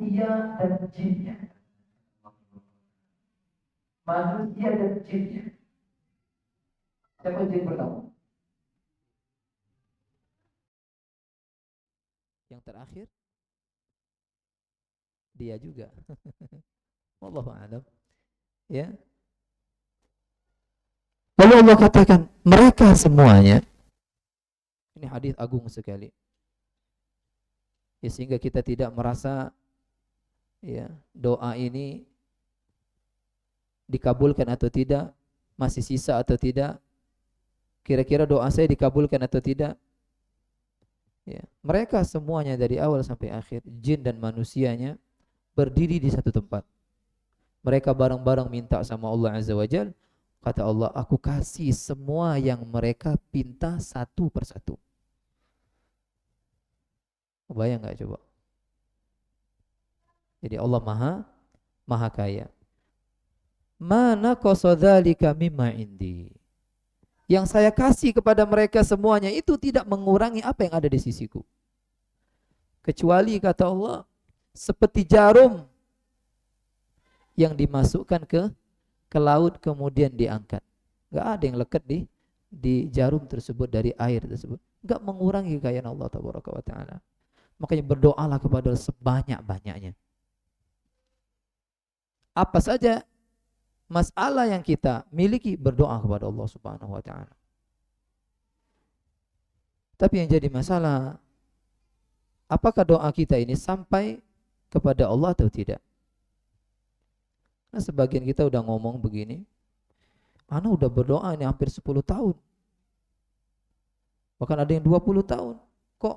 manusia dan jinnya. Manusia dan jinnya. Siapa jin pertama? Yang terakhir dia juga. Wallahu a'lam. Ya. Lalu Allah katakan mereka semuanya. Ini hadis agung sekali. Ya, sehingga kita tidak merasa ya doa ini dikabulkan atau tidak, masih sisa atau tidak, kira-kira doa saya dikabulkan atau tidak. Ya, mereka semuanya dari awal sampai akhir, jin dan manusianya berdiri di satu tempat. Mereka bareng-bareng minta sama Allah Azza wa Jalla. Kata Allah, aku kasih semua yang mereka pinta satu persatu. Bayang gak coba? Jadi Allah maha kaya. Mana qasadzalika mimma indi. Yang saya kasih kepada mereka semuanya itu tidak mengurangi apa yang ada di sisiku. Kecuali kata Allah, seperti jarum yang dimasukkan ke laut kemudian diangkat. Gak ada yang lekat di jarum tersebut dari air tersebut. Gak mengurangi kekayaan Allah Tabaraka wa Ta'ala. Makanya berdoalah kepada Allah sebanyak-banyaknya. Apa saja masalah yang kita miliki, berdoa kepada Allah Subhanahu wa Ta'ala. Tapi yang jadi masalah, apakah doa kita ini sampai kepada Allah atau tidak? Nah, sebagian kita udah ngomong begini, ana udah berdoa ini hampir 10 tahun. Bahkan ada yang 20 tahun. Kok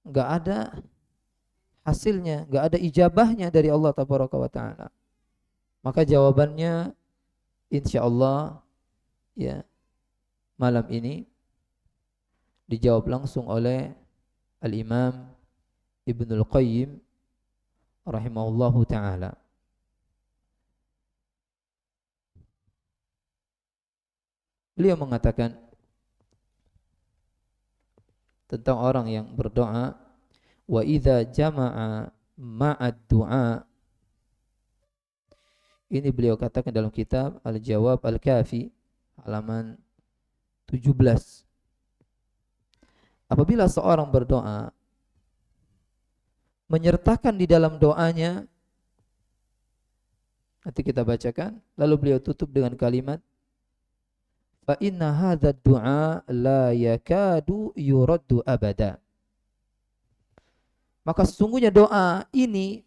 enggak ada hasilnya, enggak ada ijabahnya dari Allah Tabaraka wa Ta'ala? Maka jawabannya insyaallah ya malam ini dijawab langsung oleh Al-Imam Ibnul Qayyim rahimahullahu ta'ala. Beliau mengatakan tentang orang yang berdoa, wa idza jama'a ma'ad du'a. Ini beliau katakan dalam kitab Al-Jawab Al-Kafi halaman 17. Apabila seorang berdoa menyertakan di dalam doanya, nanti kita bacakan, lalu beliau tutup dengan kalimat fa inna hadzal du'a la yakadu yuraddu abada. Maka sesungguhnya doa ini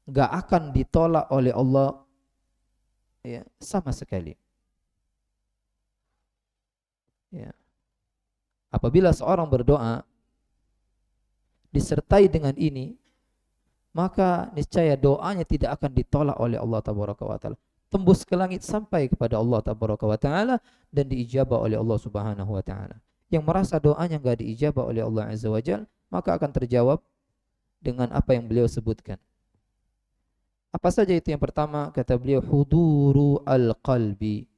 enggak akan ditolak oleh Allah ya, sama sekali. Ya. Apabila seorang berdoa disertai dengan ini, maka niscaya doanya tidak akan ditolak oleh Allah Tabaraka wa Ta'ala. Tembus ke langit sampai kepada Allah Tabaraka wa Ta'ala dan diijabah oleh Allah Subhanahu wa Ta'ala. Yang merasa doanya enggak diijabah oleh Allah Azza wa Jalla, maka akan terjawab dengan apa yang beliau sebutkan. Apa saja itu? Yang pertama kata beliau, huduru al-qalbi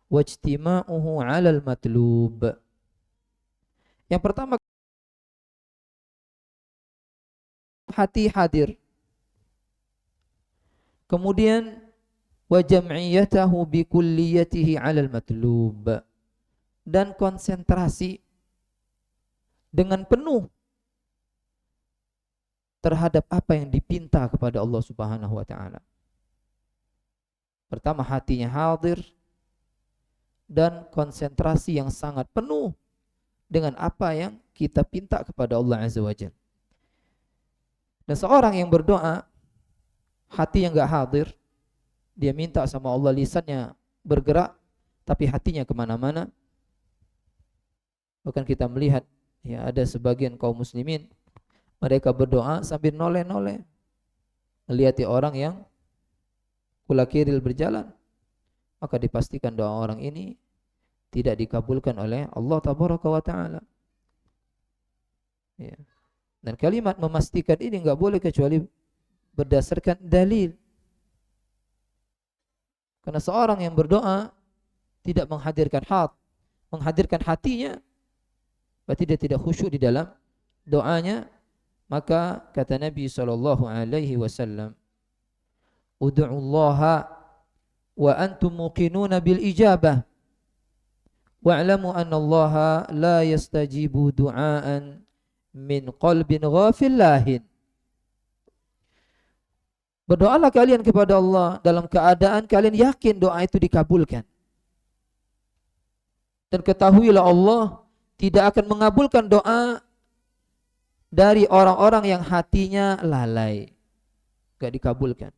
wajtima'uhu 'alal matlub. Yang pertama, hati hadir. Kemudian wa jam'iyatahu bi kulliyatihi 'alal matlub. Dan konsentrasi dengan penuh terhadap apa yang dipinta kepada Allah Subhanahu wa Ta'ala. Pertama, hatinya hadir dan konsentrasi yang sangat penuh dengan apa yang kita pinta kepada Allah Azza wa Jalla. Dan seorang yang berdoa hati yang enggak hadir, dia minta sama Allah, lisannya bergerak tapi hatinya kemana-mana. Bahkan kita melihat ya ada sebagian kaum muslimin, mereka berdoa sambil noleh-noleh melihati orang yang kulakiril berjalan, maka dipastikan doa orang ini tidak dikabulkan oleh Allah Tabaraka wa Ta'ala. Ya. Dan kalimat memastikan ini enggak boleh kecuali berdasarkan dalil. Karena seorang yang berdoa tidak menghadirkan hatinya, berarti dia tidak khusyuk di dalam doanya, Maka kata Nabi sallallahu alaihi wasallam, "Ud'ullaha wa antum muqinuna bil ijabah wa'lamu anna Allaha la yastajibu du'aan min qalbin ghafil lahin." Berdoalah kalian kepada Allah dalam keadaan kalian yakin doa itu dikabulkan. Dan ketahuilah Allah tidak akan mengabulkan doa dari orang-orang yang hatinya lalai, gak dikabulkan.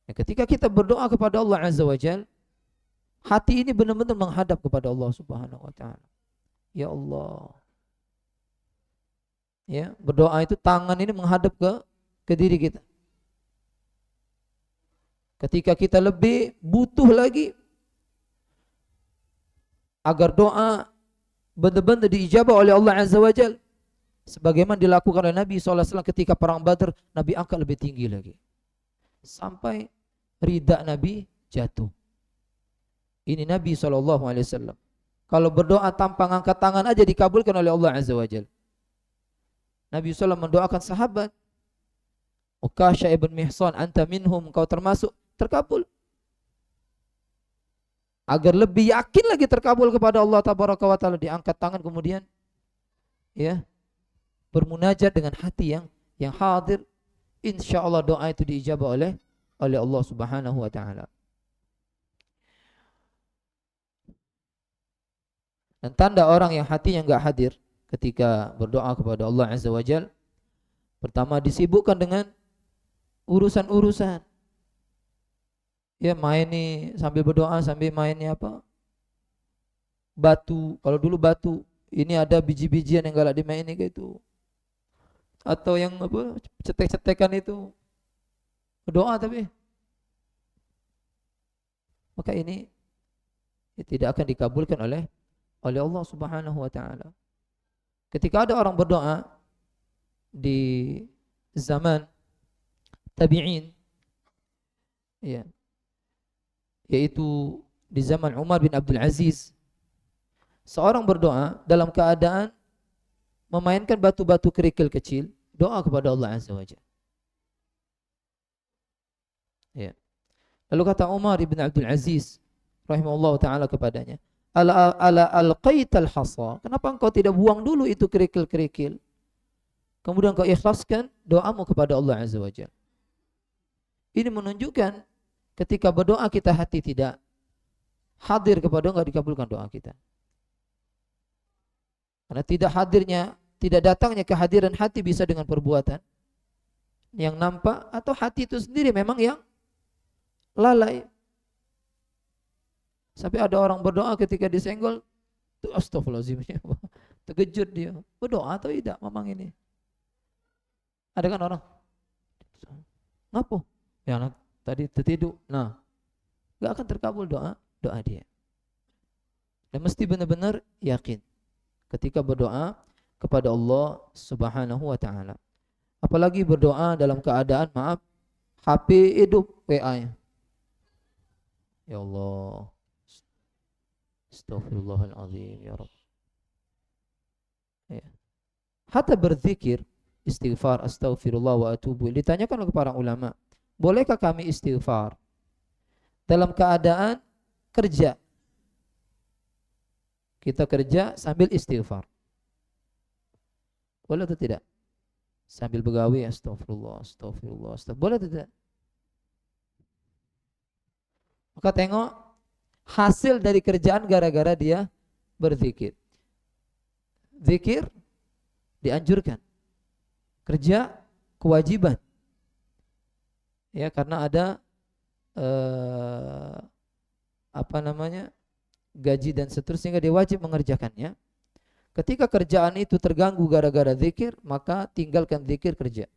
Nah, ketika kita berdoa kepada Allah Azza wa Jal, hati ini benar-benar menghadap kepada Allah Subhanahu wa Ta'ala. Ya Allah. Ya, berdoa itu tangan ini menghadap ke diri kita. Ketika kita lebih butuh lagi agar doa benar-benar diijabah oleh Allah Azza wa Jal, sebagaimana dilakukan oleh Nabi SAW ketika perang Badar, Nabi angkat lebih tinggi lagi sampai ridha Nabi jatuh. Ini Nabi SAW. Kalau berdoa tanpa angkat tangan aja dikabulkan oleh Allah Azza wa Jal. Nabi SAW mendoakan sahabat, Ukasha ibn Mihsan, anta minhum, kau termasuk, terkabul. Agar lebih yakin lagi terkabul kepada Allah Tabaraka wa Ta'ala, diangkat tangan kemudian ya bermunajat dengan hati yang hadir, insya Allah doa itu diijabah oleh Allah Subhanahu wa Ta'ala. Dan tanda orang yang hatinya enggak hadir ketika berdoa kepada Allah Azza wa Jal, pertama disibukkan dengan urusan-urusan. Ya main nih sambil berdoa, sambil mainnya apa? Batu. Kalau dulu batu, ini ada biji-bijian yang galak dimainin gitu. Atau yang apa? Cetek-cetekan itu. Berdoa tapi. Maka ini tidak akan dikabulkan oleh Allah Subhanahu wa Ta'ala. Ketika ada orang berdoa di zaman tabi'in, ya, yaitu di zaman Umar bin Abdul Aziz, seorang berdoa dalam keadaan memainkan batu-batu kerikil kecil, doa kepada Allah Azza wa Jalla. Ya. Lalu kata Umar bin Abdul Aziz rahimahullah taala kepadanya, ala alqaital hasa, kenapa engkau tidak buang dulu itu kerikil-kerikil, kemudian kau ikhlaskan doamu kepada Allah Azza wa Jalla. Ini menunjukkan ketika berdoa kita hati tidak hadir kepada Allah, enggak dikabulkan doa kita. Karena tidak datangnya kehadiran hati bisa dengan perbuatan yang nampak, atau hati itu sendiri memang yang lalai. Sampai ada orang berdoa ketika disenggol, tuh astagfirullahaladzim, terkejut dia. Berdoa atau tidak memang ini? Ada kan orang, ngapo? Ya anak tadi tertidur. Nah, gak akan terkabul doa dia. Dan mesti benar-benar yakin ketika berdoa kepada Allah Subhanahu wa Ta'ala. Apalagi berdoa dalam keadaan maaf HP hidup WA-nya. Ya Allah, Astaghfirullahaladzim ya Rabb. Ya. Hatta berzikir istighfar, astaghfirullah wa atubu, ditanyakan oleh para ulama, bolehkah kami istighfar dalam keadaan kerja? Kita kerja sambil istighfar, boleh atau tidak? Sambil begawi astagfirullah, boleh atau tidak? Maka tengok hasil dari kerjaan gara-gara dia berzikir. Zikir dianjurkan, kerja kewajiban. Ya, karena ada gaji dan seterusnya, dia wajib mengerjakannya. Ketika kerjaan itu terganggu gara-gara zikir, maka tinggalkan zikir, kerja.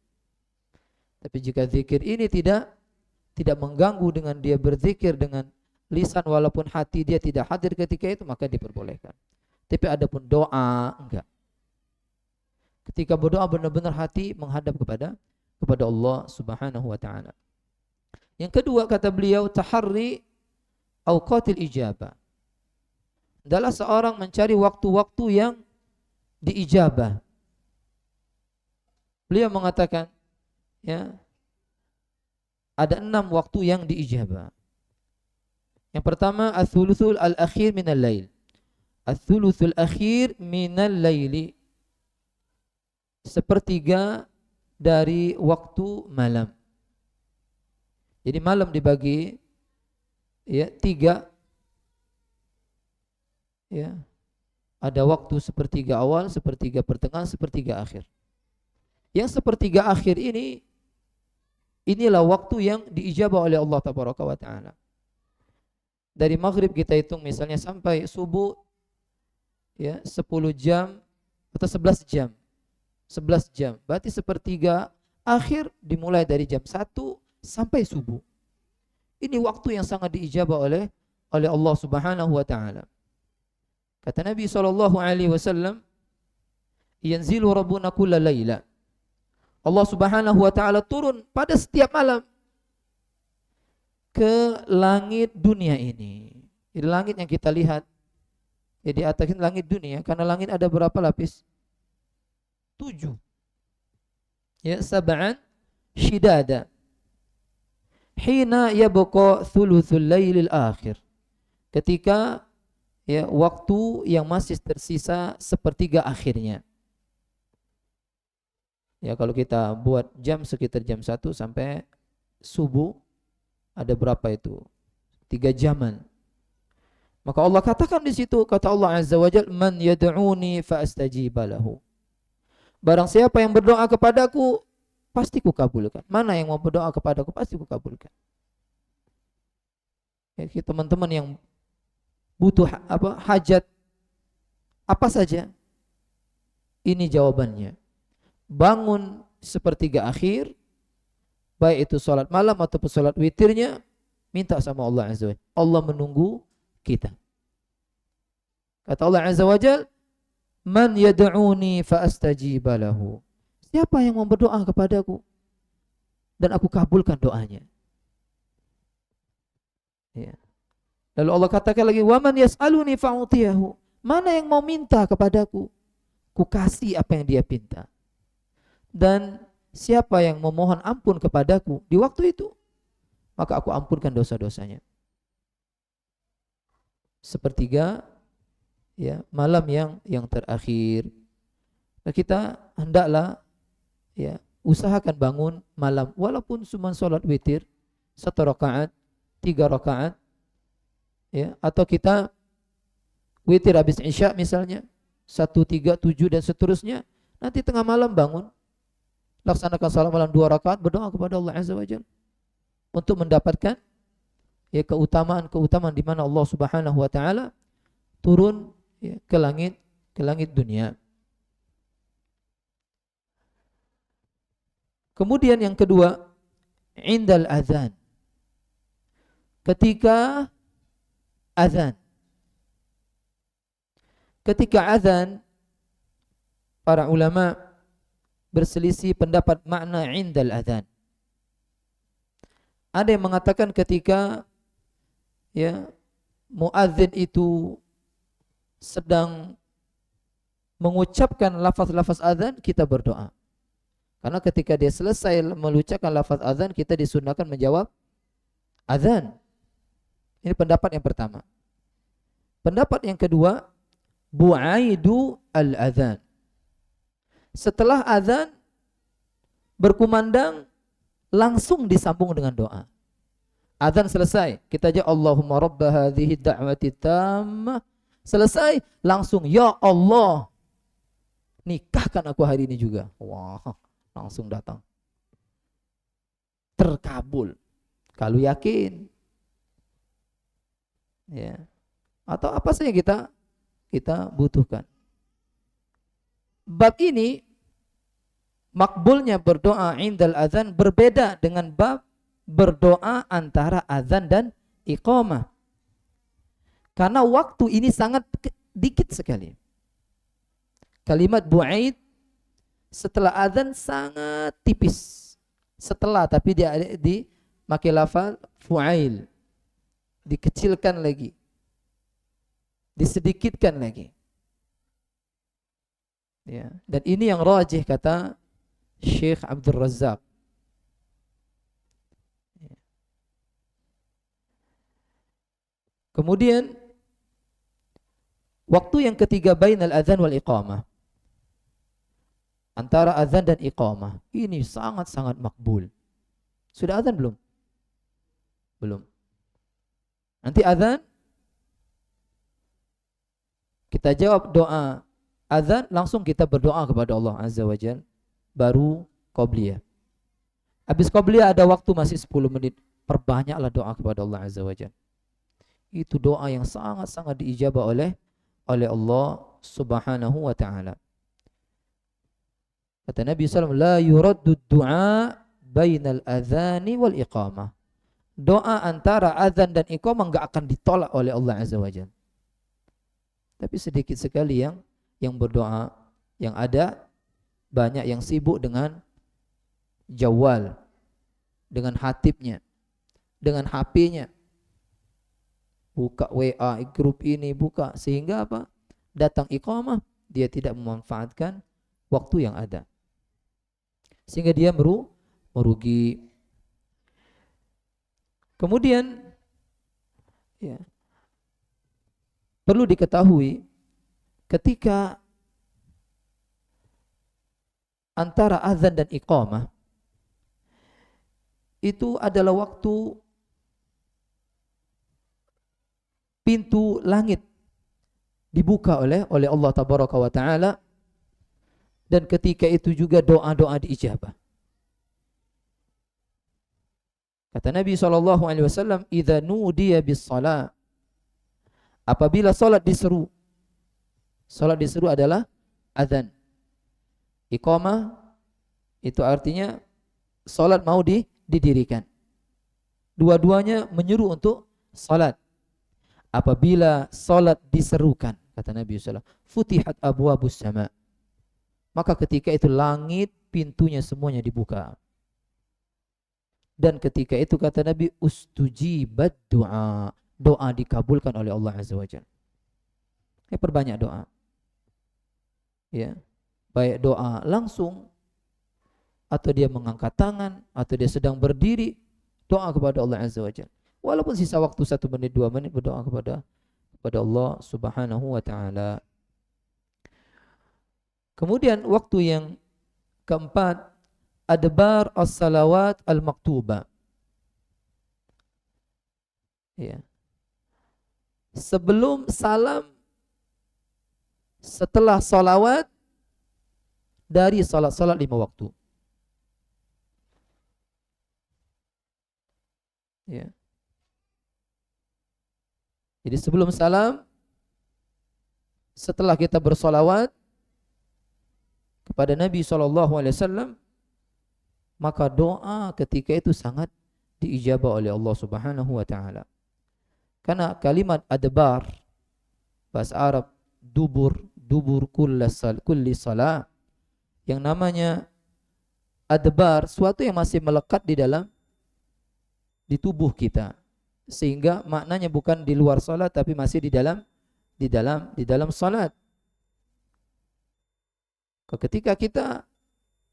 Tapi jika zikir ini tidak mengganggu dengan dia berzikir dengan lisan, walaupun hati dia tidak hadir ketika itu, maka diperbolehkan. Tapi adapun doa enggak. Ketika berdoa benar-benar hati menghadap kepada Allah Subhanahu wa Ta'ala. Yang kedua kata beliau, taharri awqatil ijabah. Adalah seorang mencari waktu-waktu yang diijabah. Beliau mengatakan, ya, ada 6 waktu yang diijabah. Yang pertama, ats-tsulusul al-akhir minal lail. Ats-tsulusul akhir minal laili. Sepertiga dari waktu malam. Jadi malam dibagi, ya, 3, ya. Ada waktu sepertiga awal, sepertiga pertengahan, sepertiga akhir. Yang sepertiga akhir ini, inilah waktu yang diijabah oleh Allah Tabaraka wa Ta'ala. Dari maghrib kita hitung misalnya sampai subuh, ya, 10 jam atau 11 jam. 11 jam. Berarti sepertiga akhir dimulai dari jam 1 sampai subuh. Ini waktu yang sangat diijabah oleh Allah Subhanahu wa Ta'ala. Kata Nabi SAW, yanzilu rabbuna kulla laila. Allah Subhanahu wa Ta'ala turun pada setiap malam ke langit dunia ini. Jadi langit yang kita lihat, ya, di atas langit dunia, karena langit ada berapa lapis? 7. Ya, sab'an shidada. Hina yabqa thuluthul lailil akhir. Ketika, ya, waktu yang masih tersisa sepertiga akhirnya. Ya, kalau kita buat jam sekitar jam 1 sampai subuh, ada berapa itu? 3 jaman. Maka Allah katakan di situ, kata Allah Azza wa Jalla, man yad'uni fa astajiba lahu. Barang siapa yang berdoa kepadaku, pasti ku kabulkan. Mana yang mau berdoa kepadaku, pasti ku kabulkan. Ya, teman-teman yang butuh hajat apa saja, ini jawabannya. Bangun sepertiga akhir, baik itu sholat malam ataupun sholat witirnya, minta sama Allah Azza wa Jalla. Allah menunggu kita. Kata Allah Azza wa Jalla, man yad'uni fa astajiba lahu. Siapa yang mau berdoa kepadaku dan aku kabulkan doanya. Ya. Lalu Allah katakan lagi, wa man yas'aluni fa'utiyahu. Mana yang mau minta kepadaku, ku kasih apa yang dia minta. Dan siapa yang memohon ampun kepadaku di waktu itu, maka aku ampunkan dosa-dosanya. Sepertiga, ya, malam yang terakhir. Nah, kita hendaklah, ya, usahakan bangun malam, walaupun cuma sholat witir 1 rakaat, 3 rakaat, ya, atau kita witir habis isya misalnya 1, 3, 7 dan seterusnya. Nanti tengah malam bangun, laksanakan salat malam 2 rakaat, berdoa kepada Allah Azza wa Jalla untuk mendapatkan, ya, keutamaan di mana Allah Subhanahu wa Ta'ala turun, ya, ke langit dunia. Kemudian yang kedua, indal azan. Ketika azan. Ketika azan, para ulama berselisih pendapat makna indal azan. Ada yang mengatakan ketika, ya, muadzin itu sedang mengucapkan lafaz-lafaz azan, kita berdoa. Karena ketika dia selesai mengucapkan lafaz azan, kita disunahkan menjawab azan. Ini pendapat yang pertama. Pendapat yang kedua, bu'aidu al-azan. Setelah azan berkumandang, langsung disambung dengan doa. Azan selesai, kita aja Allahumma rabba hadhihi da'wati tammah. Selesai, langsung ya Allah, nikahkan aku hari ini juga. Wah, langsung datang. Terkabul. Kalau yakin. Ya. Atau apa saja kita butuhkan. Bab ini, makbulnya berdoa indal azan, berbeda dengan bab berdoa antara azan dan iqamah. Karena waktu ini sangat dikit sekali. Kalimat bu'aid setelah azan sangat tipis. Setelah, tapi dia dipakai lafaz fu'ail. Dikecilkan lagi. Disedikitkan lagi. Ya, dan ini yang rajih kata Syekh Abdul Razak. Kemudian waktu yang ketiga bainal adzan wal iqamah. Antara azan dan iqamah. Ini sangat-sangat makbul. Sudah azan belum? Belum. Nanti azan kita jawab doa azan, langsung kita berdoa kepada Allah Azza wa Jalla. Baru qabliyah. Habis qabliyah ada waktu masih 10 menit. Perbanyaklah doa kepada Allah Azza wa Jalla. Itu doa yang sangat-sangat diijabah oleh Allah Subhanahu wa taala. Kata Nabi SAW, la yuraddu du'a bainal adhani wal iqamah. Doa antara azan dan iqamah enggak akan ditolak oleh Allah Azza wa Jalla. Tapi sedikit sekali yang berdoa, yang ada banyak yang sibuk dengan jawal, dengan hatibnya, dengan HP-nya. Buka WA grup ini, buka, sehingga apa? Datang iqamah, dia tidak memanfaatkan waktu yang ada. Sehingga dia merugi. Kemudian ya, perlu diketahui ketika antara azan dan iqamah itu adalah waktu pintu langit dibuka oleh Allah Tabaraka wa Ta'ala, dan ketika itu juga doa-doa diijabah. Kata Nabi SAW, idza nudiya bis salat, apabila salat diseru. Salat diseru adalah azan. Iqamah itu artinya salat mau didirikan. Dua-duanya menyeru untuk salat. Apabila salat diserukan, kata Nabi SAW, futihat abwabus sama, maka ketika itu langit pintunya semuanya dibuka. Dan ketika itu kata Nabi, ustujibat doa, doa dikabulkan oleh Allah Azza wa Jalla. Perbanyak doa. Ya, baik doa langsung, atau dia mengangkat tangan, atau dia sedang berdiri, doa kepada Allah Azza wa Jalla. Walaupun sisa waktu 1 menit 2 menit, berdoa kepada Allah Subhanahu wa Ta'ala. Kemudian waktu yang keempat, adbar as-salawat al-maktubah. Ya. Sebelum salam, setelah salawat, dari salat-salat 5 waktu. Ya. Jadi sebelum salam, setelah kita bersolawat kepada Nabi SAW, maka doa ketika itu sangat diijabah oleh Allah Subhanahu wa Ta'ala. Karena kalimat adbar, bahasa Arab dubur kulli salah, yang namanya adbar, suatu yang masih melekat di tubuh kita, sehingga maknanya bukan di luar salat tapi masih di dalam salat. Ketika kita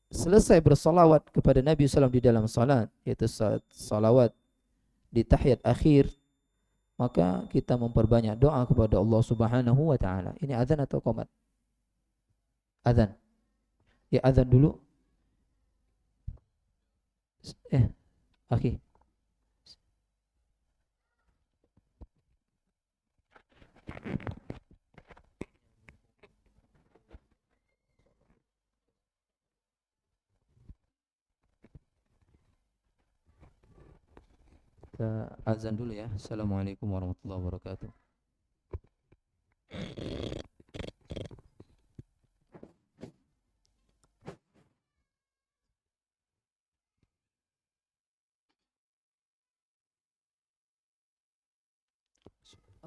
selesai bersalawat kepada Nabi SAW di dalam salat, yaitu salawat di tahiyat akhir, maka kita memperbanyak doa kepada Allah Subhanahu wa Ta'ala. Ini azan atau qomat? Azan. Ya, azan dulu. Akhi. Kita azan dulu ya. Assalamualaikum warahmatullahi wabarakatuh.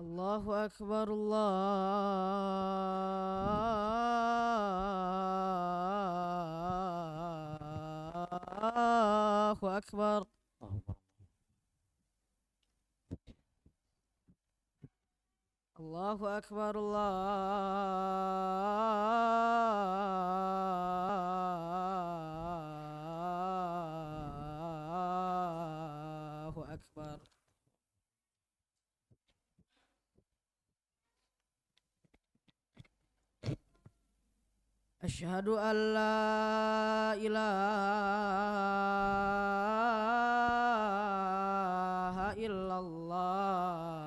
Allahu Akbar, Allahu Akbar. Allahu Akbar, أشهد أن لا إله إلا الله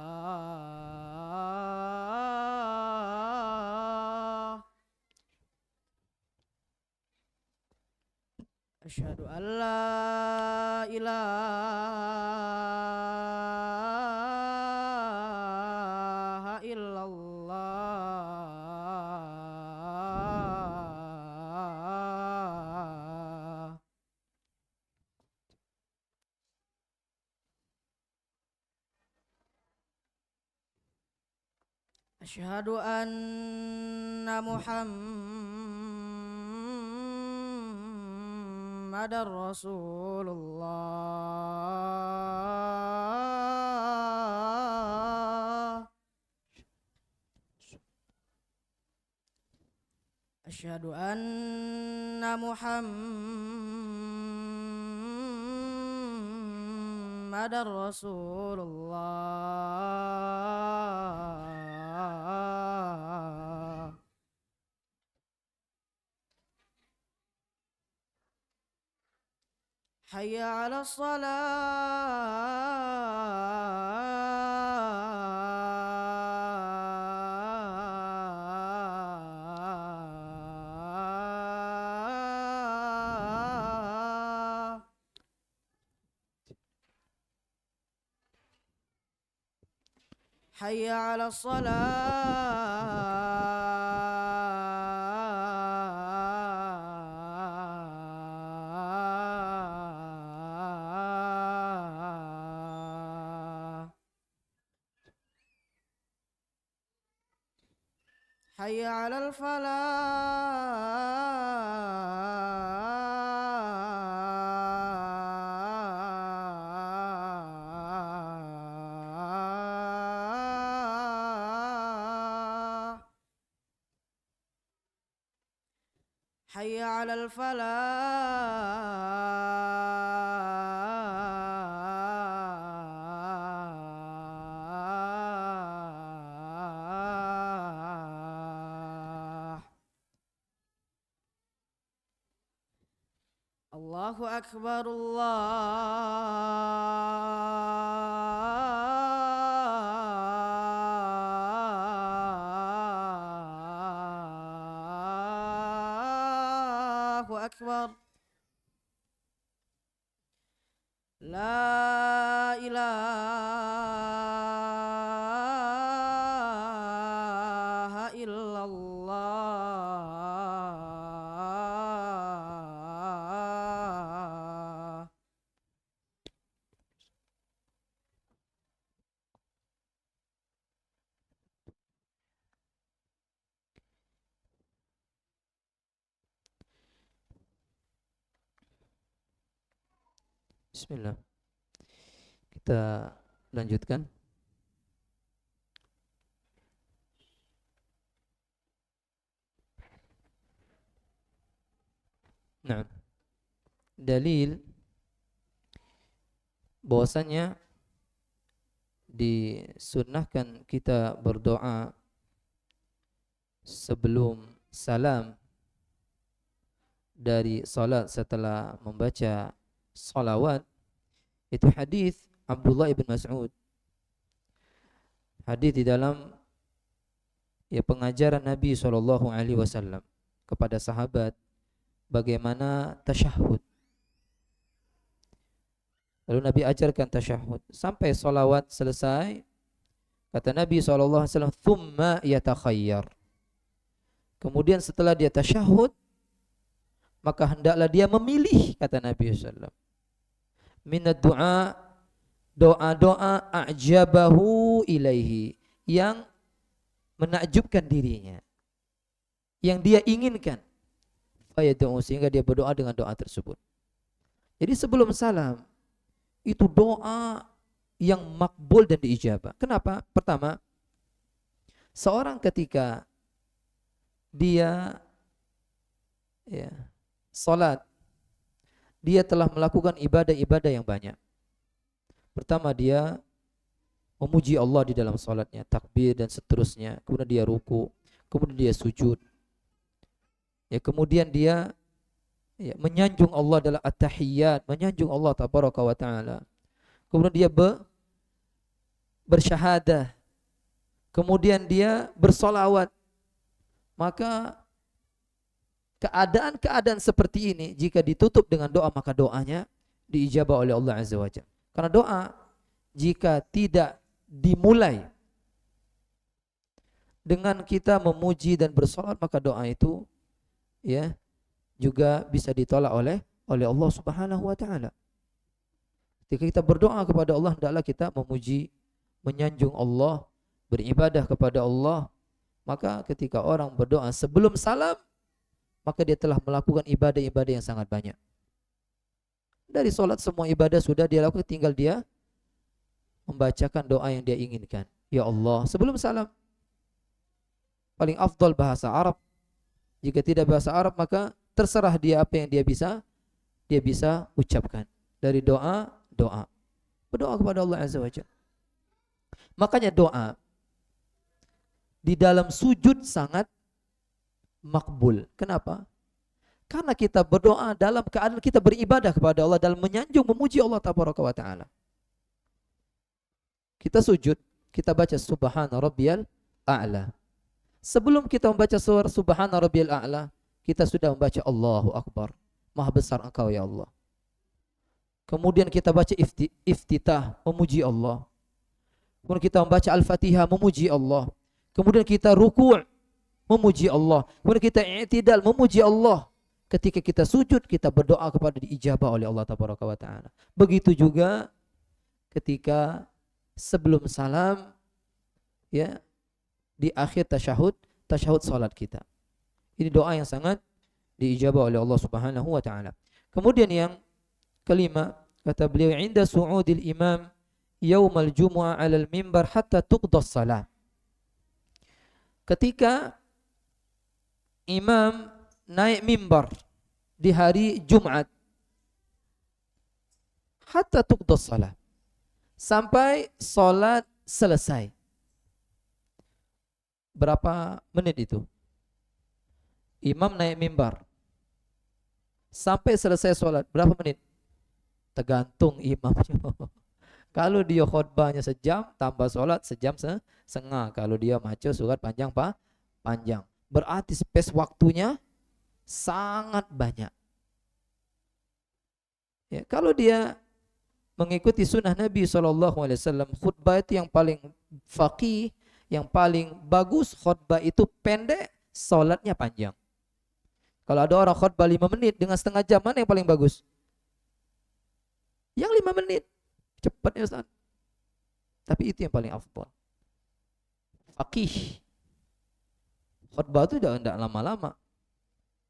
أشهد أن لا إله إلا الله أشهد أن محمد رسول الله أشهد أن محمد رسول الله حي على الصلاة حي على الصلاة حي على الفلاح حي على الفلاح الله أكبر الله أكبر لا إله إلا الله Bismillah. Kita lanjutkan. Nah, dalil bahwasanya disunnahkan kita berdoa sebelum salam dari salat setelah membaca salawat, itu hadis Abdullah ibn Mas'ud, hadis di dalam pengajaran Nabi SAW kepada sahabat bagaimana tasyahud. Lalu Nabi ajarkan tasyahud sampai salawat selesai. Kata Nabi SAW, thumma yatakhayyar. Kemudian setelah dia tasyahud, maka hendaklah dia memilih, kata Nabi SAW, minad du'a, doa-doa a'jabahu ilaihi, yang menakjubkan dirinya, yang dia inginkan, fayad'u, sehingga dia berdoa dengan doa tersebut. Jadi sebelum salam itu doa yang makbul dan diijabah. Kenapa? Pertama, seorang ketika dia salat, dia telah melakukan ibadah-ibadah yang banyak. Pertama, dia memuji Allah di dalam salatnya, takbir dan seterusnya. Kemudian dia ruku, kemudian dia sujud. Ya, kemudian dia ya, menyanjung Allah dalam at-tahiyyat, menyanjung Allah tabaraka wa taala. Kemudian dia bersyahadah. Kemudian dia bersolawat. Maka keadaan-keadaan seperti ini jika ditutup dengan doa, maka doanya diijabah oleh Allah Azza wa Jalla. Karena doa jika tidak dimulai dengan kita memuji dan bersolat, maka doa itu ya juga bisa ditolak oleh Allah Subhanahu wa taala. Ketika kita berdoa kepada Allah, hendaklah kita memuji, menyanjung Allah, beribadah kepada Allah. Maka ketika orang berdoa sebelum salam, maka dia telah melakukan ibadah-ibadah yang sangat banyak. Dari solat semua ibadah sudah dia lakukan, tinggal dia membacakan doa yang dia inginkan. Ya Allah, sebelum salam. Paling afdal bahasa Arab. Jika tidak bahasa Arab, maka terserah dia apa yang dia bisa ucapkan. Dari doa. Berdoa kepada Allah Azza wa Jalla. Makanya doa di dalam sujud sangat makbul. Kenapa? Karena kita berdoa dalam keadaan kita beribadah kepada Allah, dalam menyanjung, memuji Allah tabaraka wa taala. Kita sujud, kita baca subhana rabbiyal a'la. Sebelum kita membaca surah subhana rabbiyal a'la, kita sudah membaca Allahu akbar. Maha besar Engkau ya Allah. Kemudian kita baca iftitah, memuji Allah. Kemudian kita membaca Al-Fatihah, memuji Allah. Kemudian kita ruku', memuji Allah. Kemudian kita i'tidal, memuji Allah. Ketika kita sujud, kita berdoa kepada diijabah oleh Allah tabaraka wa taala. Begitu juga ketika sebelum salam, ya, di akhir tasyahud salat kita. Ini doa yang sangat diijabah oleh Allah Subhanahu wa taala. Kemudian yang kelima, kata beliau, inda su'udil imam yaumal jumu'ah 'alal mimbar hatta tuqdas salat. Ketika imam naik mimbar di hari Jumat, hatta tuqdas salat, sampai salat selesai. Berapa menit itu? Imam naik mimbar sampai selesai salat, berapa menit? Tergantung imamnya. Kalau dia khutbahnya sejam, tambah salat sejam setengah. Kalau dia baca surat panjang panjang, berarti space waktunya sangat banyak. Ya, kalau dia mengikuti sunnah Nabi SAW, khutbah itu yang paling faqih, yang paling bagus, khutbah itu pendek, salatnya panjang. Kalau ada orang khutbah 5 menit dengan setengah jam, mana yang paling bagus? Yang 5 menit. Cepat ya Ustaz. Tapi itu yang paling afdal. Faqih. Khutbah itu tidak lama-lama.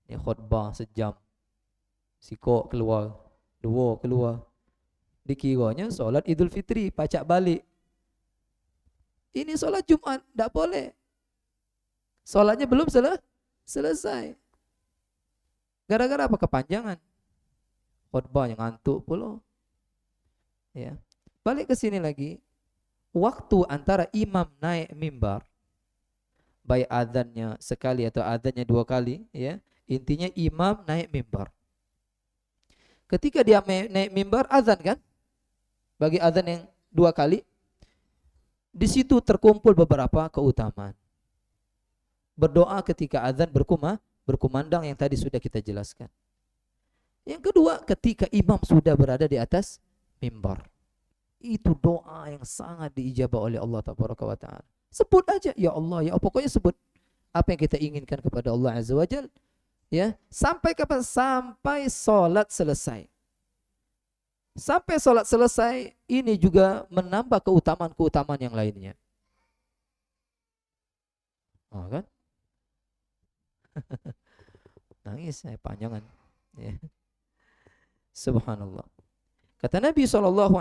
Ini khutbah sejam. Sikok keluar, dua keluar. Dikiranya solat Idul Fitri, pacak balik. Ini solat Jumat, tidak boleh. Solatnya belum selesai. Gara-gara apa? Kepanjangan. Khutbahnya ngantuk pula. Ya. Balik ke sini lagi. Waktu antara imam naik mimbar, baik azannya sekali atau azannya 2 kali, ya. Intinya imam naik mimbar. Ketika dia naik mimbar, azan kan? Bagi azan yang 2 kali, di situ terkumpul beberapa keutamaan. Berdoa ketika azan berkumandang yang tadi sudah kita jelaskan. Yang kedua, ketika imam sudah berada di atas mimbar. Itu doa yang sangat diijabah oleh Allah tabaraka wa taala. Sebut aja ya Allah, ya Allah. Pokoknya sebut apa yang kita inginkan kepada Allah Azza wa Jalla. Ya, sampai kapan? Sampai salat selesai. Sampai salat selesai, ini juga menambah keutamaan-keutamaan yang lainnya. Oh kan? Nangis saya panjangan. Ya. Subhanallah. Kata Nabi SAW,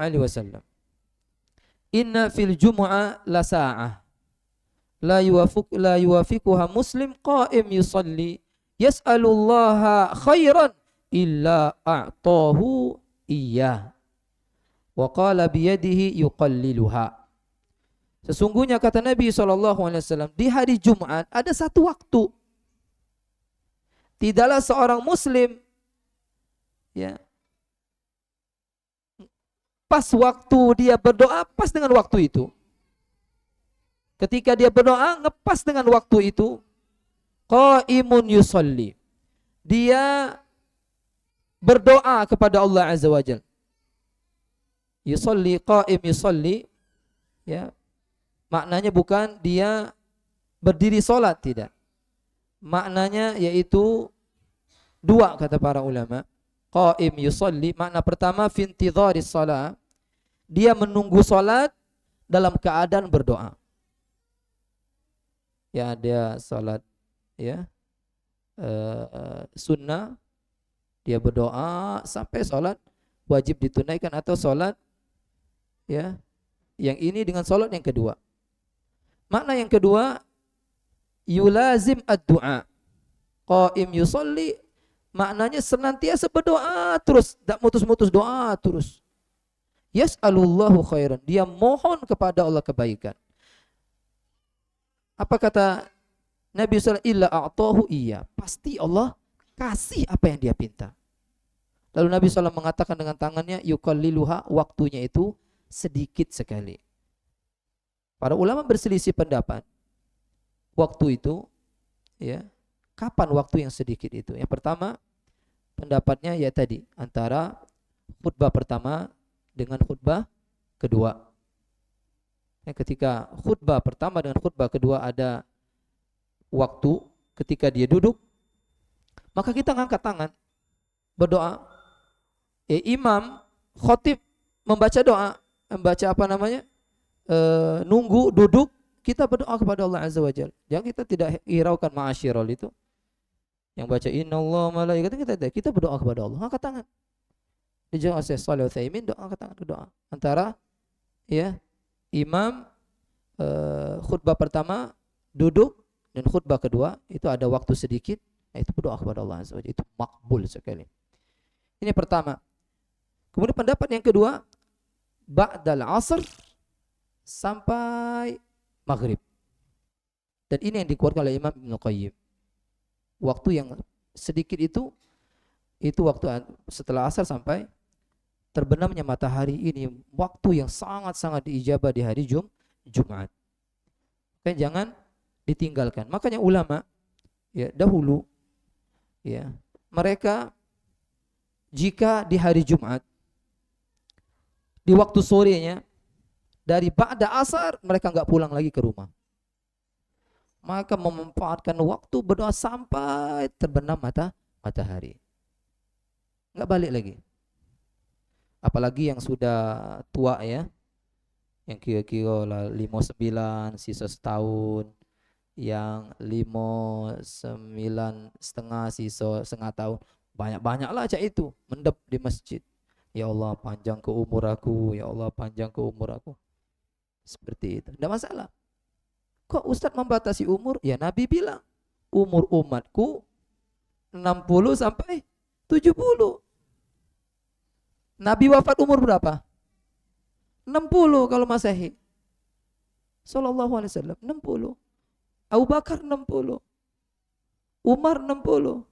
inna fil jumu'ah la sa'ah la yuwafiquha muslim qa'im yusalli yas'alullaha khairan illa a'tahu iyyah wa qala biyadihi yuqalliluha. Sesungguhnya kata Nabi SAW, di hari Jumat ada satu waktu Tidaklah seorang muslim ya pas waktu dia berdoa pas dengan waktu itu. Ketika dia berdoa ngepas dengan waktu itu, qaimun yusolli. Dia berdoa kepada Allah Azza wa Jalla. Yusolli, qaim yusolli, ya, maknanya bukan dia berdiri sholat, tidak. Maknanya yaitu dua kata para ulama. Qaim yusolli, makna pertama fintidharis shalah, dia menunggu sholat dalam keadaan berdoa. Ya, dia sholat ya sunnah, dia berdoa sampai sholat wajib ditunaikan atau sholat ya yang ini dengan sholat yang kedua. Makna yang kedua, yulazim ad-du'a. Qaim yusolli maknanya senantiasa berdoa terus, tak mutus-mutus doa terus. Yas'alullahu khairan, dia mohon kepada Allah kebaikan. Apa kata Nabi SAW? Illa a'tahu iya. Pasti Allah kasih apa yang dia pinta. Lalu Nabi SAW mengatakan dengan tangannya, yuqalliluha, waktunya itu sedikit sekali. Para ulama berselisih pendapat. Waktu itu, ya, kapan waktu yang sedikit itu? Yang pertama, pendapatnya ya tadi, antara khutbah pertama dengan khutbah kedua. Ketika khutbah pertama dengan khutbah kedua ada waktu, ketika dia duduk, maka kita ngangkat tangan berdoa. Imam khotib membaca doa, membaca apa namanya, nunggu duduk, kita berdoa kepada Allah Azza wa Jalla. Jangan kita tidak hiraukan ma'asyirul itu. Yang baca innallaha malaikatahu, kita berdoa kepada Allah, angkat tangan. Dijawab oleh Shalih Utsaimin, doa angkat tangan, doa. Antara ya imam khutbah pertama duduk dan khutbah kedua itu ada waktu sedikit, itu berdoa kepada Allah Azza wa Jalla, itu makbul sekali. Ini pertama. Kemudian pendapat yang kedua, ba'dal asr sampai maghrib. Dan ini yang dikeluarkan oleh Imam Ibnu Qayyim. Waktu yang sedikit itu waktu setelah asar sampai terbenamnya matahari, ini waktu yang sangat-sangat diijabah di hari Jumat. Oke, jangan ditinggalkan. Makanya ulama ya dahulu ya, mereka jika di hari Jumat di waktu sorenya dari ba'da asar mereka enggak pulang lagi ke rumah. Maka memanfaatkan waktu berdoa sampai terbenam matahari. Enggak balik lagi. Apalagi yang sudah tua ya, yang kira-kira 59 sisa setahun, yang 59 setengah sisa setengah tahun, banyak-banyaklah aja itu mendep di masjid. Ya Allah panjang ke umur aku, ya Allah panjang ke umur aku. Seperti itu, tidak masalah. Kok Ustadz membatasi umur? Ya Nabi bilang umur umatku 60 sampai 70. Nabi wafat umur berapa? 60 kalau Masehi. Sallallahu alaihi wasallam 60. Abu Bakar 60. Umar 60.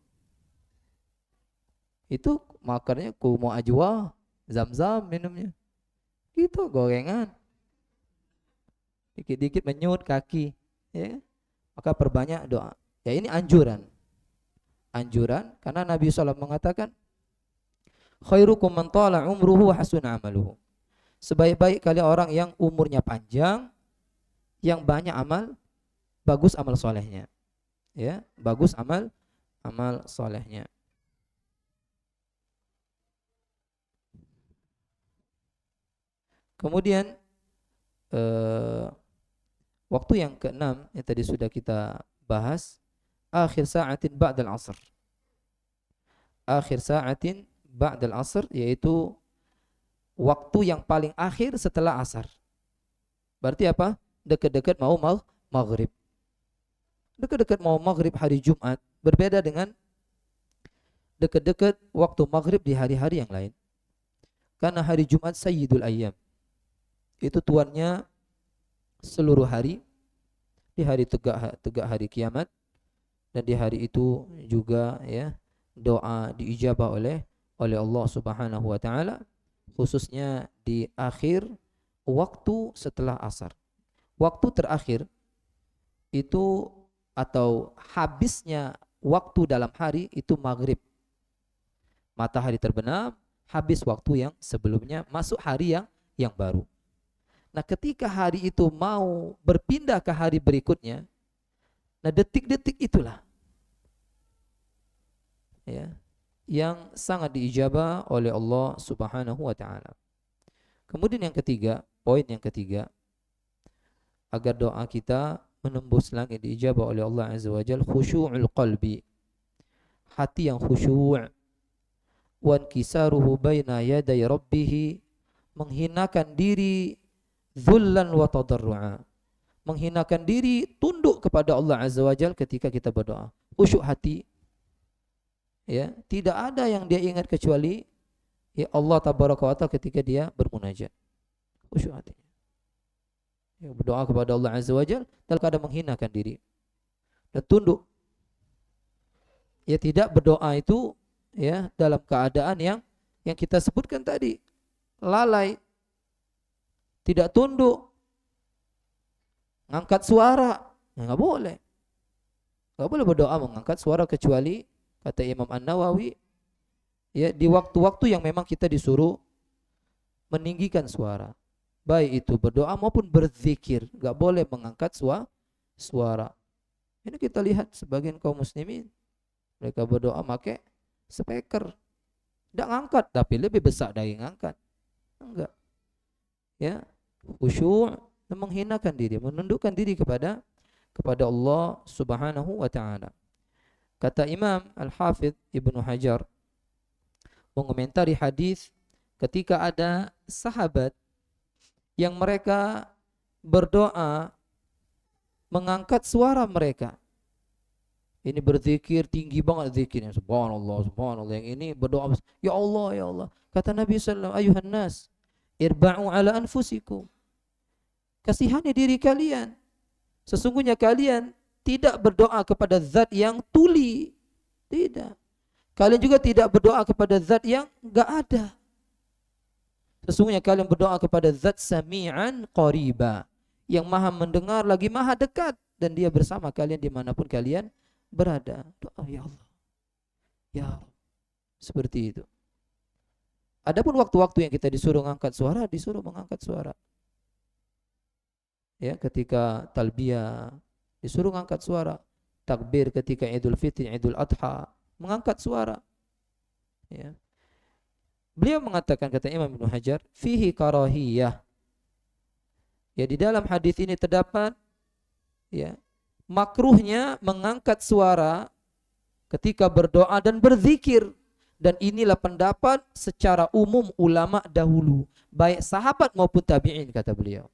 Itu makannya kumu ajwa, zam-zam minumnya. Itu gorengan. Dikit-dikit menyut kaki, ya. Maka perbanyak doa. Ya ini anjuran. Anjuran karena Nabi SAW mengatakan khairukum man tala umruhu wa hasuna amaluhu. Sebaik-baik kalian orang yang umurnya panjang, yang banyak amal, bagus amal solehnya. Ya, bagus amal solehnya. Kemudian waktu yang keenam yang tadi sudah kita bahas, akhir sa'atin ba'dal asr. Akhir sa'atin ba'dal asr yaitu waktu yang paling akhir setelah asar. Berarti apa? Dekat-dekat mau maghrib. Dekat-dekat mau maghrib hari Jumat berbeda dengan dekat-dekat waktu maghrib di hari-hari yang lain. Karena hari Jumat sayyidul ayyam. Itu tuannya seluruh hari, di hari tegak hari kiamat, dan di hari itu juga ya doa diijabah oleh Allah Subhanahu wa taala, khususnya di akhir waktu setelah asar. Waktu terakhir itu atau habisnya waktu dalam hari itu maghrib. Matahari terbenam, habis waktu yang sebelumnya, masuk hari yang baru. Nah, ketika hari itu mau berpindah ke hari berikutnya, nah detik-detik itulah ya yang sangat diijabah oleh Allah Subhanahu wa taala. Kemudian yang ketiga, poin yang ketiga, agar doa kita menembus langit diijabah oleh Allah Azza wa Jalla, khusyu'ul qalbi. Hati yang khusyuk, wan kisaruhu baina yaday rabbih, menghinakan diri, dzullan wa tadarru'a, menghinakan diri, tunduk kepada Allah Azza wa Jalla ketika kita berdoa. Khusyuk hati, ya, tidak ada yang dia ingat kecuali ya Allah tabaraka wa taala ketika dia bermunajat. Khusyuk hatinya, ya, berdoa kepada Allah Azza wa Jalla dalam keadaan menghinakan diri dan tunduk. Ya, tidak berdoa itu ya dalam keadaan yang kita sebutkan tadi, lalai, tidak tunduk, ngangkat suara, nggak boleh. Nggak boleh berdoa mengangkat suara, kecuali kata Imam An-Nawawi ya di waktu-waktu yang memang kita disuruh meninggikan suara, baik itu berdoa maupun berzikir, nggak boleh mengangkat suara. Ini kita lihat sebagian kaum muslimin, mereka berdoa pakai speaker, tidak ngangkat, tapi lebih besar dari ngangkat. Enggak, ya, khusyuk, menghinakan diri, menundukkan diri kepada Allah Subhanahu wa taala. Kata Imam Al-Hafidh Ibnu Hajar mengomentari hadis, ketika ada sahabat yang mereka berdoa mengangkat suara mereka, ini berzikir tinggi banget zikirnya, subhanallah subhanallah, yang ini berdoa ya Allah ya Allah. Kata Nabi sallallahu alaihi wasallam, ayuhan nas irba'u ala anfusikum, kasihani diri kalian, sesungguhnya kalian tidak berdoa kepada zat yang tuli, tidak. Kalian juga tidak berdoa kepada zat yang enggak ada. Sesungguhnya kalian berdoa kepada zat sami'an qariba, yang maha mendengar lagi maha dekat, dan dia bersama kalian dimanapun kalian berada. Doa ya Allah, ya Rabb, seperti itu. Adapun waktu-waktu yang kita disuruh mengangkat suara, disuruh mengangkat suara. Ya, ketika talbiyah disuruh mengangkat suara, takbir ketika Idul Fitri, Idul Adha, mengangkat suara. Ya. Beliau mengatakan, kata Imam Ibnu Hajar, fihi karahiyah. Ya, di dalam hadis ini terdapat ya makruhnya mengangkat suara ketika berdoa dan berzikir, dan inilah pendapat secara umum ulama dahulu, baik sahabat maupun tabi'in, kata beliau.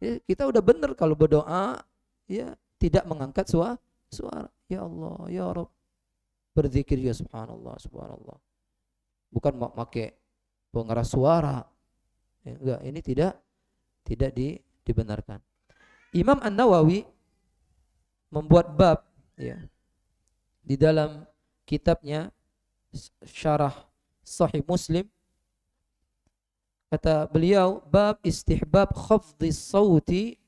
Ya, kita udah benar kalau berdoa ya tidak mengangkat suara. Ya Allah, ya Rabb, berzikir ya subhanallah, subhanallah. Bukan pakai pengeras suara. Ya, enggak, ini tidak dibenarkan. Imam An-Nawawi membuat bab ya di dalam kitabnya Syarah Sahih Muslim, kata beliau, bab istihbab khafdhis sauti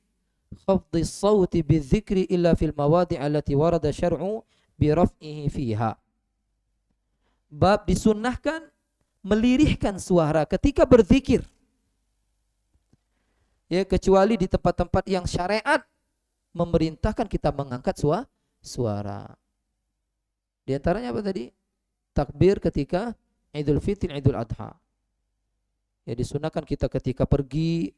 bidzikri illa fil mawadi' allati warada syar'u bi raf'ihi fiha. Bab disunnahkan melirihkan suara ketika berzikir, ya, kecuali di tempat-tempat yang syariat memerintahkan kita mengangkat suara. Di antaranya apa tadi? Takbir ketika Idul Fitri, Idul Adha. Ya, disunahkan kita ketika pergi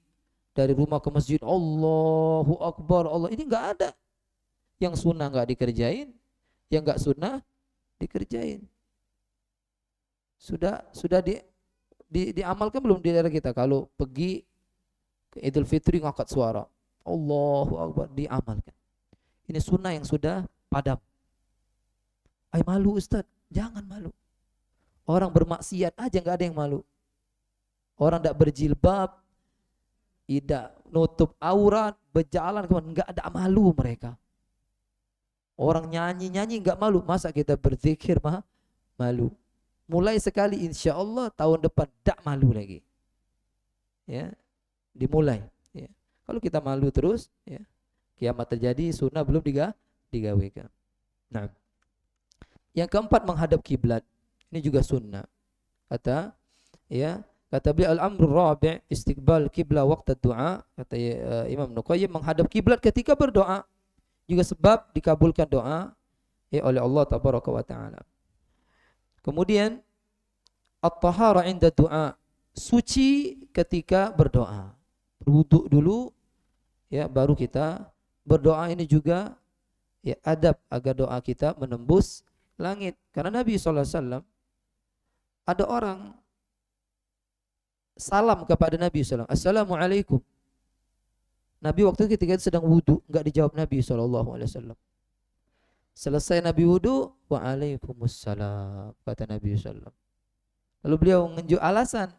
dari rumah ke masjid, Allahu Akbar, Allah. Ini enggak ada. Yang sunnah enggak dikerjain, yang enggak sunnah dikerjain. Sudah diamalkan belum di daerah kita? Kalau pergi ke Idul Fitri ngangkat suara, Allahu Akbar, diamalkan. Ini sunnah yang sudah padam. Ay, malu Ustaz, jangan malu. Orang bermaksiat aja nggak ada yang malu. Orang tidak berjilbab, tidak nutup aurat, berjalan kemana, nggak ada malu mereka. Orang nyanyi-nyanyi nggak malu, masa kita berzikir malu? Mulai sekali insya Allah tahun depan tak malu lagi. Ya, dimulai. Ya. Kalau kita malu terus, ya, kiamat terjadi, sunnah belum digawekan. Nah, yang keempat menghadap kiblat. Ini juga sunnah. Kata beliau al-amru rabi' istiqbal kiblat waktu doa. Kata Imam Nuqayyim, menghadap kiblat ketika berdoa juga sebab dikabulkan doa oleh Allah tabaraka wa taala. Kemudian at-tahara 'inda du'a, suci ketika berdoa. Berwudu dulu ya baru kita berdoa. Ini juga ya adab agar doa kita menembus langit. Karena Nabi SAW ada orang salam kepada Nabi SAW, Assalamualaikum. Nabi waktu itu ketika sedang wudu, enggak dijawab Nabi SAW. Selesai Nabi wudu, Waalaikumsalam, kata Nabi SAW. Lalu beliau menunjuk alasan,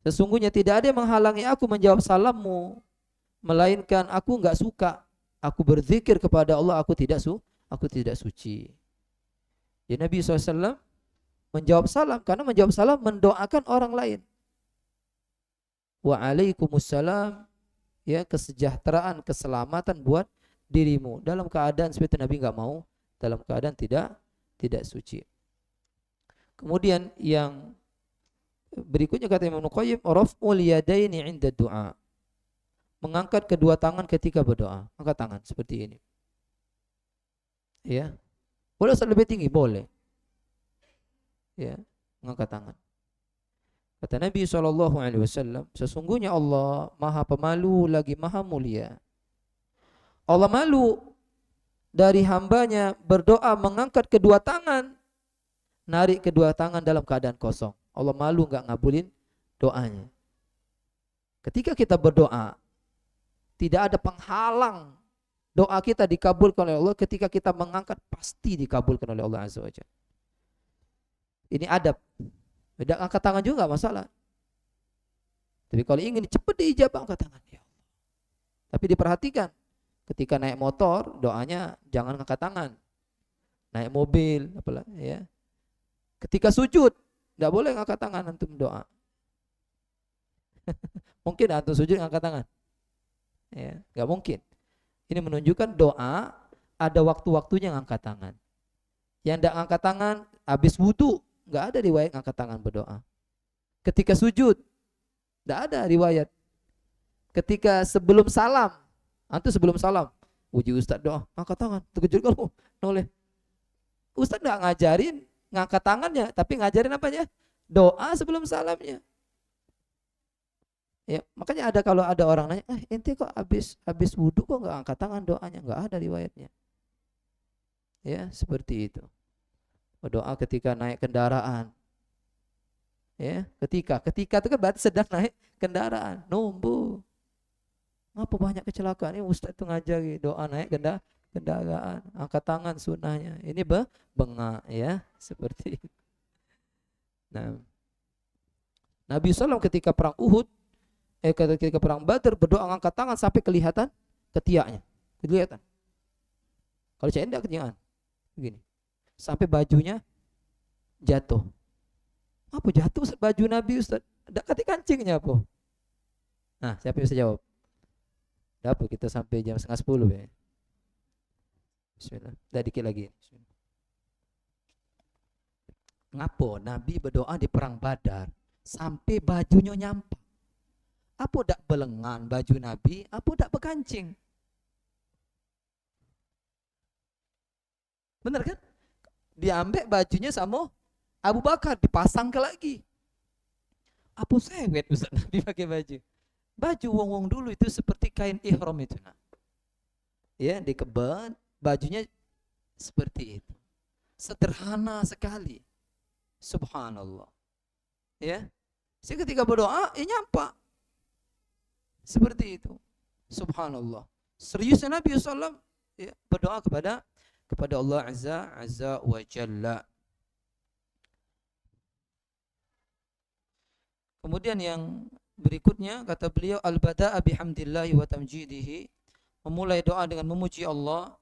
sesungguhnya tidak ada yang menghalangi aku menjawab salammu, melainkan aku enggak suka. Aku berzikir kepada Allah, aku tidak suci. Ya, Nabi SAW menjawab salam, karena menjawab salam mendoakan orang lain. Waalaikumsalam, ya, kesejahteraan, keselamatan buat dirimu. Dalam keadaan seperti itu Nabi enggak mau, dalam keadaan tidak suci. Kemudian yang berikutnya kata Imam Nuqayyim, raf'ul yadaini 'inda du'a. Mengangkat kedua tangan ketika berdoa. Angkat tangan seperti ini. Ya. Boleh lebih tinggi, boleh. Ya, mengangkat tangan. Kata Nabi SAW, sesungguhnya Allah Maha Pemalu lagi Maha Mulia. Allah malu dari hambanya berdoa mengangkat kedua tangan, narik kedua tangan dalam keadaan kosong. Allah malu enggak ngabulin doanya. Ketika kita berdoa, tidak ada penghalang doa kita dikabulkan oleh Allah. Ketika kita mengangkat, pasti dikabulkan oleh Allah Azza wa Jalla. Ini adab. Beda angkat tangan juga enggak masalah. Tapi kalau ingin cepat diijabah, angkat tangan. Ya Allah. Tapi diperhatikan, ketika naik motor, doanya jangan angkat tangan. Naik mobil, apalah, ya. Ketika sujud, enggak boleh angkat tangan antum doa. Mungkin antum sujud angkat tangan? Ya, enggak mungkin. Ini menunjukkan doa ada waktu-waktunya angkat tangan. Yang enggak angkat tangan habis wudu, enggak ada riwayat angkat tangan berdoa. Ketika sujud, enggak ada riwayat. Ketika sebelum salam, antum sebelum salam, uji ustaz doa, angkat tangan, terkejut kalau noleh. Ustaz enggak ngajarin ngangkat tangannya, tapi ngajarin apanya? Doa sebelum salamnya. Ya, makanya ada kalau ada orang nanya, ente kok habis wudu kok enggak angkat tangan doanya? Enggak ada riwayatnya. Ya, seperti itu. Berdoa ketika naik kendaraan. Ya, ketika itu kan berarti sedang naik kendaraan, numbu. Ngapa banyak kecelakaan? Ini ustaz itu ngajari doa naik kendaraan, angkat tangan sunnahnya. Ini bengak, ya, seperti itu. Nah, Nabi SAW ketika perang Uhud, ketika perang Badar berdoa angkat tangan sampai kelihatan ketiaknya, kelihatan. Kalau saya tidak kelihatan, begini, sampai bajunya jatuh. Apa jatuh baju Nabi Ustaz? Dekati kancingnya apa? Nah, siapa yang bisa jawab? Dapat kita sampai jam 9:30 ya. Bismillah. Dah dikit lagi. Bismillah. Ngapo Nabi berdoa di perang Badar sampai bajunya nyampak? Apa dak belengan baju Nabi? Apa dak berkancing? Benar kan? Diambil bajunya sama Abu Bakar, dipasang ke lagi. Apa sewet Ustaz Nabi pakai baju? Baju wong-wong dulu itu seperti kain ihram itu, nah. Ya, dikebet, bajunya seperti itu. Sederhana sekali. Subhanallah. Ya. Saya ketika berdoa, nyampak. Seperti itu. Subhanallah. Seriusnya Nabi SAW ya, berdoa kepada Allah Azza wa Jalla. Kemudian yang berikutnya kata beliau al-bada'a bihamdillahi wa tamjidihi, memulai doa dengan memuji Allah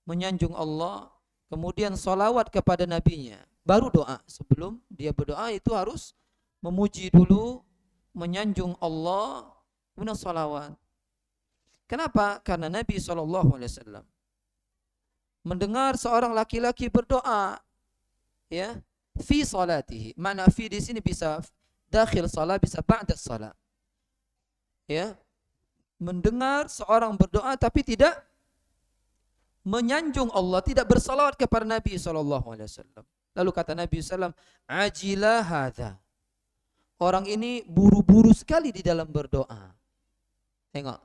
menyanjung Allah, kemudian salawat kepada nabinya, baru doa. Sebelum dia berdoa itu harus memuji dulu, menyanjung Allah, kemudian salawat. Kenapa? Karena Nabi SAW mendengar seorang laki-laki berdoa, ya, fi salatihi. Makna fi di sini bisa dakhil salat, bisa ba'da salat. Ya, mendengar seorang berdoa tapi tidak menyanjung Allah, tidak bersalawat kepada Nabi SAW. Lalu kata Nabi SAW, ajilah hadha. Orang ini buru-buru sekali di dalam berdoa. Tengok.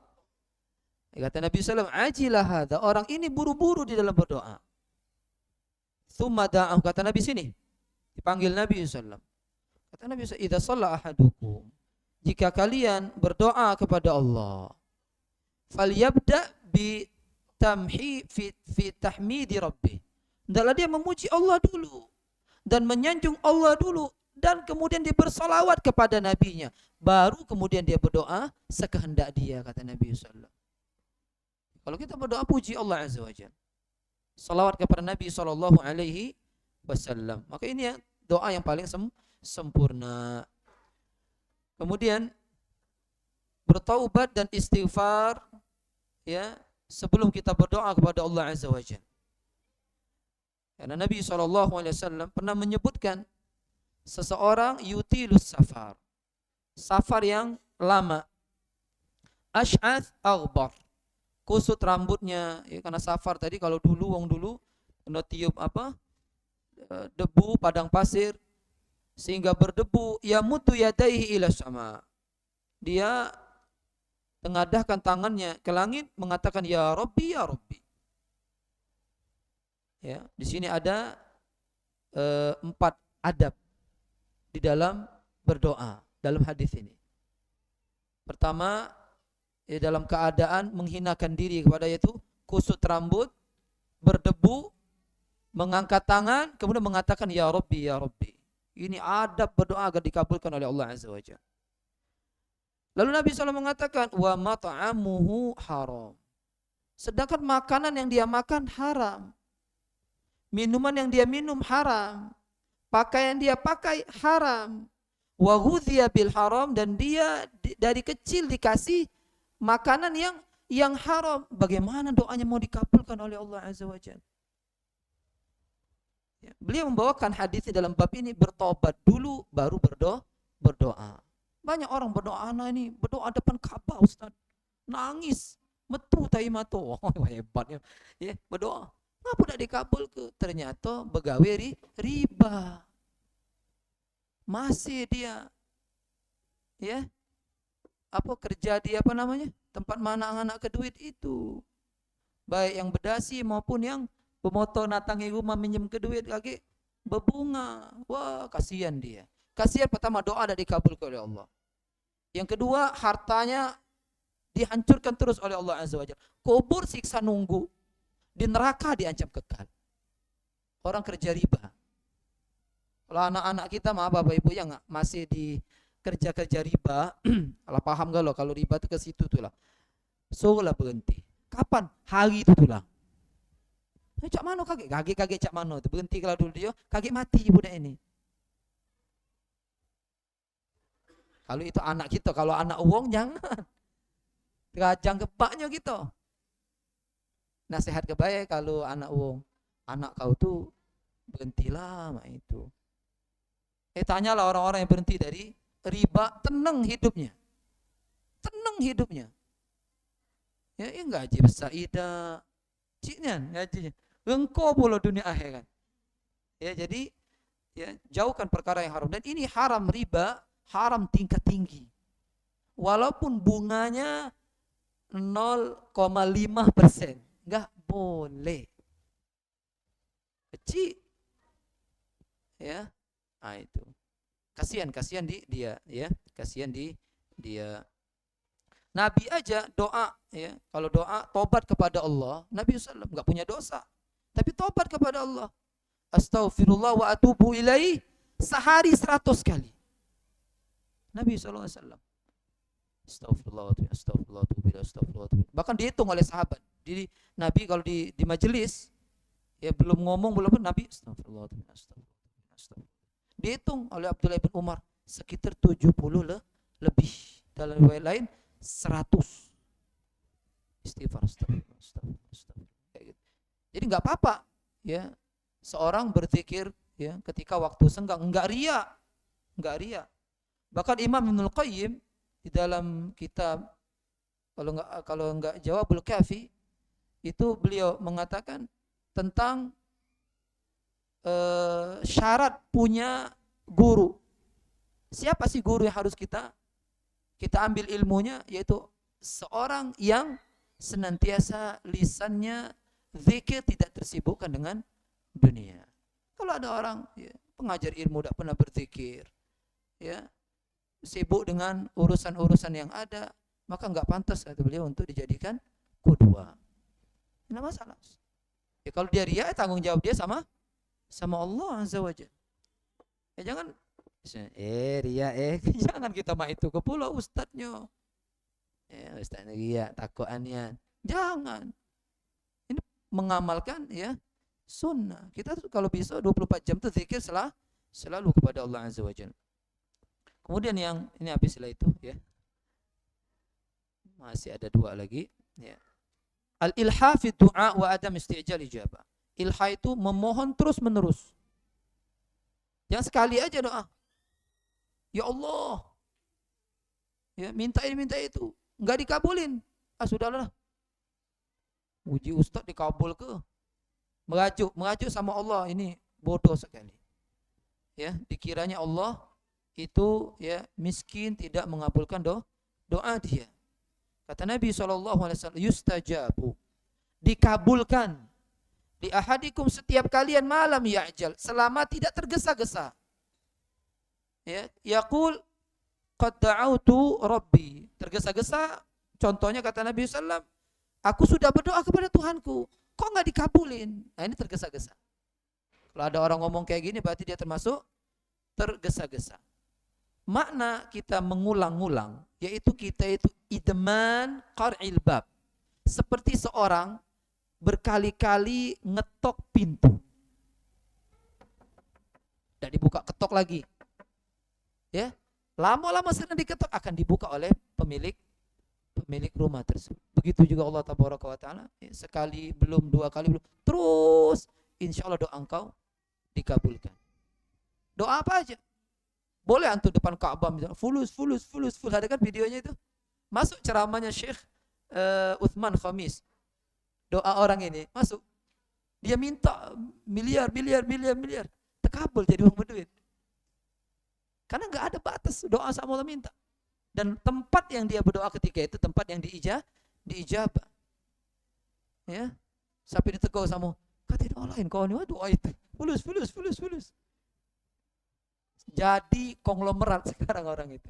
Kata Nabi SAW, ajilah hadha. Orang ini buru-buru di dalam berdoa. Thumma da'ahu. Kata Nabi sini. Dipanggil Nabi SAW. Kata Nabi SAW, idza shalla ahadukum. Jika kalian berdoa kepada Allah, falyabda bi fi tahmidi rabbih. Hendaklah dia memuji Allah dulu dan menyanjung Allah dulu, dan kemudian dia bersalawat kepada nabinya, baru kemudian dia berdoa sekehendak dia, kata Nabi SAW. Kalau kita berdoa, puji Allah Azza wa Jalla, salawat kepada Nabi SAW. Maka ini ya doa yang paling sempurna. Kemudian bertaubat dan istighfar, ya, sebelum kita berdoa kepada Allah Azza wa Jalla. Karena Nabi SAW pernah menyebutkan seseorang yutilus safar, safar yang lama, ash'ath aghbar, kusut rambutnya, ya, karena safar tadi kalau dulu wong dulu kena tiup debu padang pasir sehingga berdebu, ya mutu yadaihi ila sama, dia tengadahkan tangannya ke langit mengatakan ya Rabbi ya Rabbi. Ya, di sini ada 4 adab di dalam berdoa dalam hadis ini. Pertama, dalam keadaan menghinakan diri kepada, yaitu kusut rambut, berdebu, mengangkat tangan, kemudian mengatakan ya Rabbi ya Rabbi. Ini adab berdoa agar dikabulkan oleh Allah Azza wa Jalla. Lalu Nabi SAW mengatakan wa mat'amuhu haram. Sedangkan makanan yang dia makan haram, minuman yang dia minum haram, pakaian dia pakai haram, wa ghudhiya bil haram, dan dia dari kecil dikasih makanan yang haram. Bagaimana doanya mau dikabulkan oleh Allah Azza wa Jalla? Ya, beliau membawakan hadis dalam bab ini, bertobat dulu baru berdoa. Banyak orang berdoa, anak ini berdoa depan Ka'bah Ustaz, nangis, metu taimato, wah hebatnya, ya, berdoa. Kenapa tidak dikabul ke? Ternyata begawe riba. Masih dia, ya, kerja di tempat mana anak ke duit itu, baik yang berdasi maupun yang pemotor natangi rumah minjem ke duit kaki berbunga. Wah, kasihan dia. Kasihan, pertama doa tidak dikabulkan oleh Allah. Yang kedua, hartanya dihancurkan terus oleh Allah Azza wa Jalla. Kubur siksa nunggu. Di neraka diancam kekal. Orang kerja riba. Kalau anak-anak kita, maaf Bapak Ibu yang masih di kerja-kerja riba, kalau paham gak lo, kalau riba itu ke situ tuh lah. Suruhlah berhenti. Kapan? Hari itu tuh lah. Cak mano kaget cak mano itu berhenti kalau dulu dia kaget mati budak ini. Kalau itu anak kita, kalau anak uang jangan. Terajang kepaknya gitu. Nasihat kebaik kalau anak uang, anak kau tuh berhentilah mak itu. Tanyalah orang-orang yang berhenti dari riba, tenang hidupnya. Tenang hidupnya. Ya, gaji besar ida. Ciknya gajinya. Engkau pula dunia akhirat. Ya, jadi ya, jauhkan perkara yang haram, dan ini haram riba, haram tingkat tinggi. Walaupun bunganya 0,5%, enggak boleh. Kecil. Ya. Nah, itu. Kasihan di dia, ya. Kasihan di dia. Nabi aja doa, ya. Kalau doa tobat kepada Allah, Nabi SAW enggak punya dosa, tapi tobat kepada Allah. Astaghfirullah wa atubu ilaih sehari 100 kali. Nabi SAW. Astagfirullah, astagfirullah, astagfirullah. Bahkan dihitung oleh sahabat. Jadi Nabi kalau di majelis, Ya belum ngomong belum Nabi astagfirullah, astagfirullah. Dihitung oleh Abdullah bin Umar sekitar 70 lebih, dalam riwayat lain 100 istighfar astagfirullah, astagfirullah. Kayak gitu. Jadi nggak apa-apa ya seorang berzikir ya ketika waktu senggang, enggak ria. Bahkan Imam Ibnul Qayyim di dalam kitab kalau enggak Jawabul Kafi itu beliau mengatakan tentang syarat punya guru. Siapa sih guru yang harus kita ambil ilmunya? Yaitu seorang yang senantiasa lisannya zikir, tidak tersibukkan dengan dunia. Kalau ada orang ya, pengajar ilmu tidak pernah berzikir, ya sibuk dengan urusan-urusan yang ada, maka enggak pantas kata beliau untuk dijadikan qudwah. Tidak masalah. Ya kalau dia ria, tanggung jawab dia sama Allah Azza wa Jalla. Ya jangan ria jangan kita mah itu ke pulau ustadznya. Ya ustadznya ria takoannya. Jangan. Ini mengamalkan ya sunnah. Kita kalau bisa 24 jam itu zikir selalu kepada Allah Azza wa Jalla. Kemudian yang ini habis setelah itu ya. Masih ada 2 lagi ya. Al-ilha fi du'a wa adam isti'jal ijabah. Ilha itu memohon terus-menerus. Jangan sekali aja doa. Ya Allah. Ya, minta ini minta itu, enggak dikabulin. Ah sudahlah. Uji ustaz dikabul ke. Mengajuk sama Allah ini bodoh sekali. Ya, dikiranya Allah itu ya miskin, tidak mengabulkan doa dia. Kata Nabi SAW, yustajabu, dikabulkan di ahadikum setiap kalian malam ya'jal, selama tidak tergesa-gesa. Ya, yaqul qad da'autu rabbi, tergesa-gesa. Contohnya kata Nabi SAW, aku sudah berdoa kepada Tuhanku, kok nggak dikabulin? Nah ini tergesa-gesa. Kalau ada orang ngomong kayak gini berarti dia termasuk tergesa-gesa. Makna kita mengulang-ulang yaitu kita itu idman qar'il bab. Seperti seorang berkali-kali ngetok pintu. Dan dibuka, ketok lagi. Ya, lama-lama sering diketok akan dibuka oleh pemilik rumah tersebut. Begitu juga Allah Tabaraka wa Ta'ala, ya, sekali belum, 2 kali belum, terus insya Allah doa engkau dikabulkan. Doa apa aja? Boleh antum depan Ka'bah misalnya, fulus. Ada kan videonya itu? Masuk ceramahnya Syekh Uthman Khamis. Doa orang ini masuk. Dia minta miliar. Terkabul jadi uang berduit. Karena enggak ada batas doa sama Allah minta. Dan tempat yang dia berdoa ketika itu tempat yang diijabah. Ya. Sampai ditegur sama, kata doa lain kau ini doa itu. Fulus. Jadi konglomerat sekarang orang itu.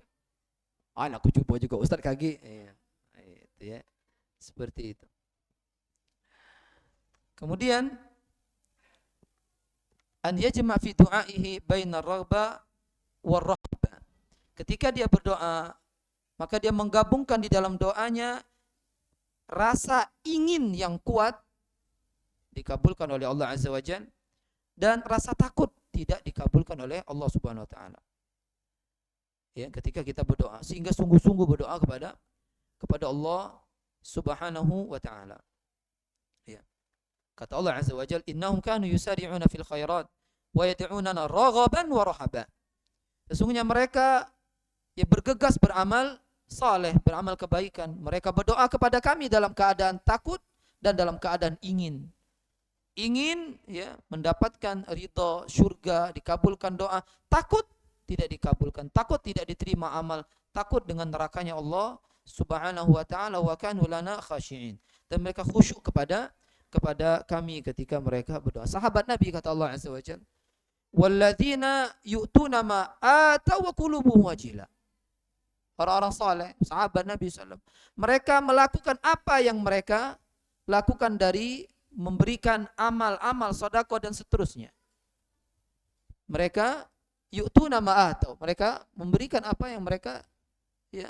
Anakku coba juga Ustaz kaki. Iya. Itu ya. Seperti itu. Kemudian an yajma fi du'aihi bainar raghba war rahba. Ketika dia berdoa, maka dia menggabungkan di dalam doanya rasa ingin yang kuat dikabulkan oleh Allah Azza wa Jalla dan rasa takut tidak dikabulkan oleh Allah Subhanahu wa taala. Ya, ketika kita berdoa sehingga sungguh-sungguh berdoa kepada Allah Subhanahu wa taala. Ya. Kata Allah Azza wa Jalla, "Innahum kanu yusari'una fil khairat wa yad'unana raghaban wa rahaban." Sesungguhnya mereka yang bergegas beramal saleh, beramal kebaikan. Mereka berdoa kepada kami dalam keadaan takut dan dalam keadaan ingin ya mendapatkan ridha surga, dikabulkan doa, takut tidak dikabulkan, takut tidak diterima amal, takut dengan nerakanya Allah Subhanahu wa taala, wa kanu lana khashi'in, dan mereka khusyuk kepada kami ketika mereka berdoa. Sahabat Nabi kata Allah Azza wa Jalla, walladzina yu'tuna ma ataw wa qulubuhum wajila. Orang-orang saleh, sahabat Nabi SAW, mereka melakukan apa yang mereka lakukan dari memberikan amal-amal sedekah dan seterusnya. Mereka yu'tuna ma ataw, mereka memberikan apa yang mereka ya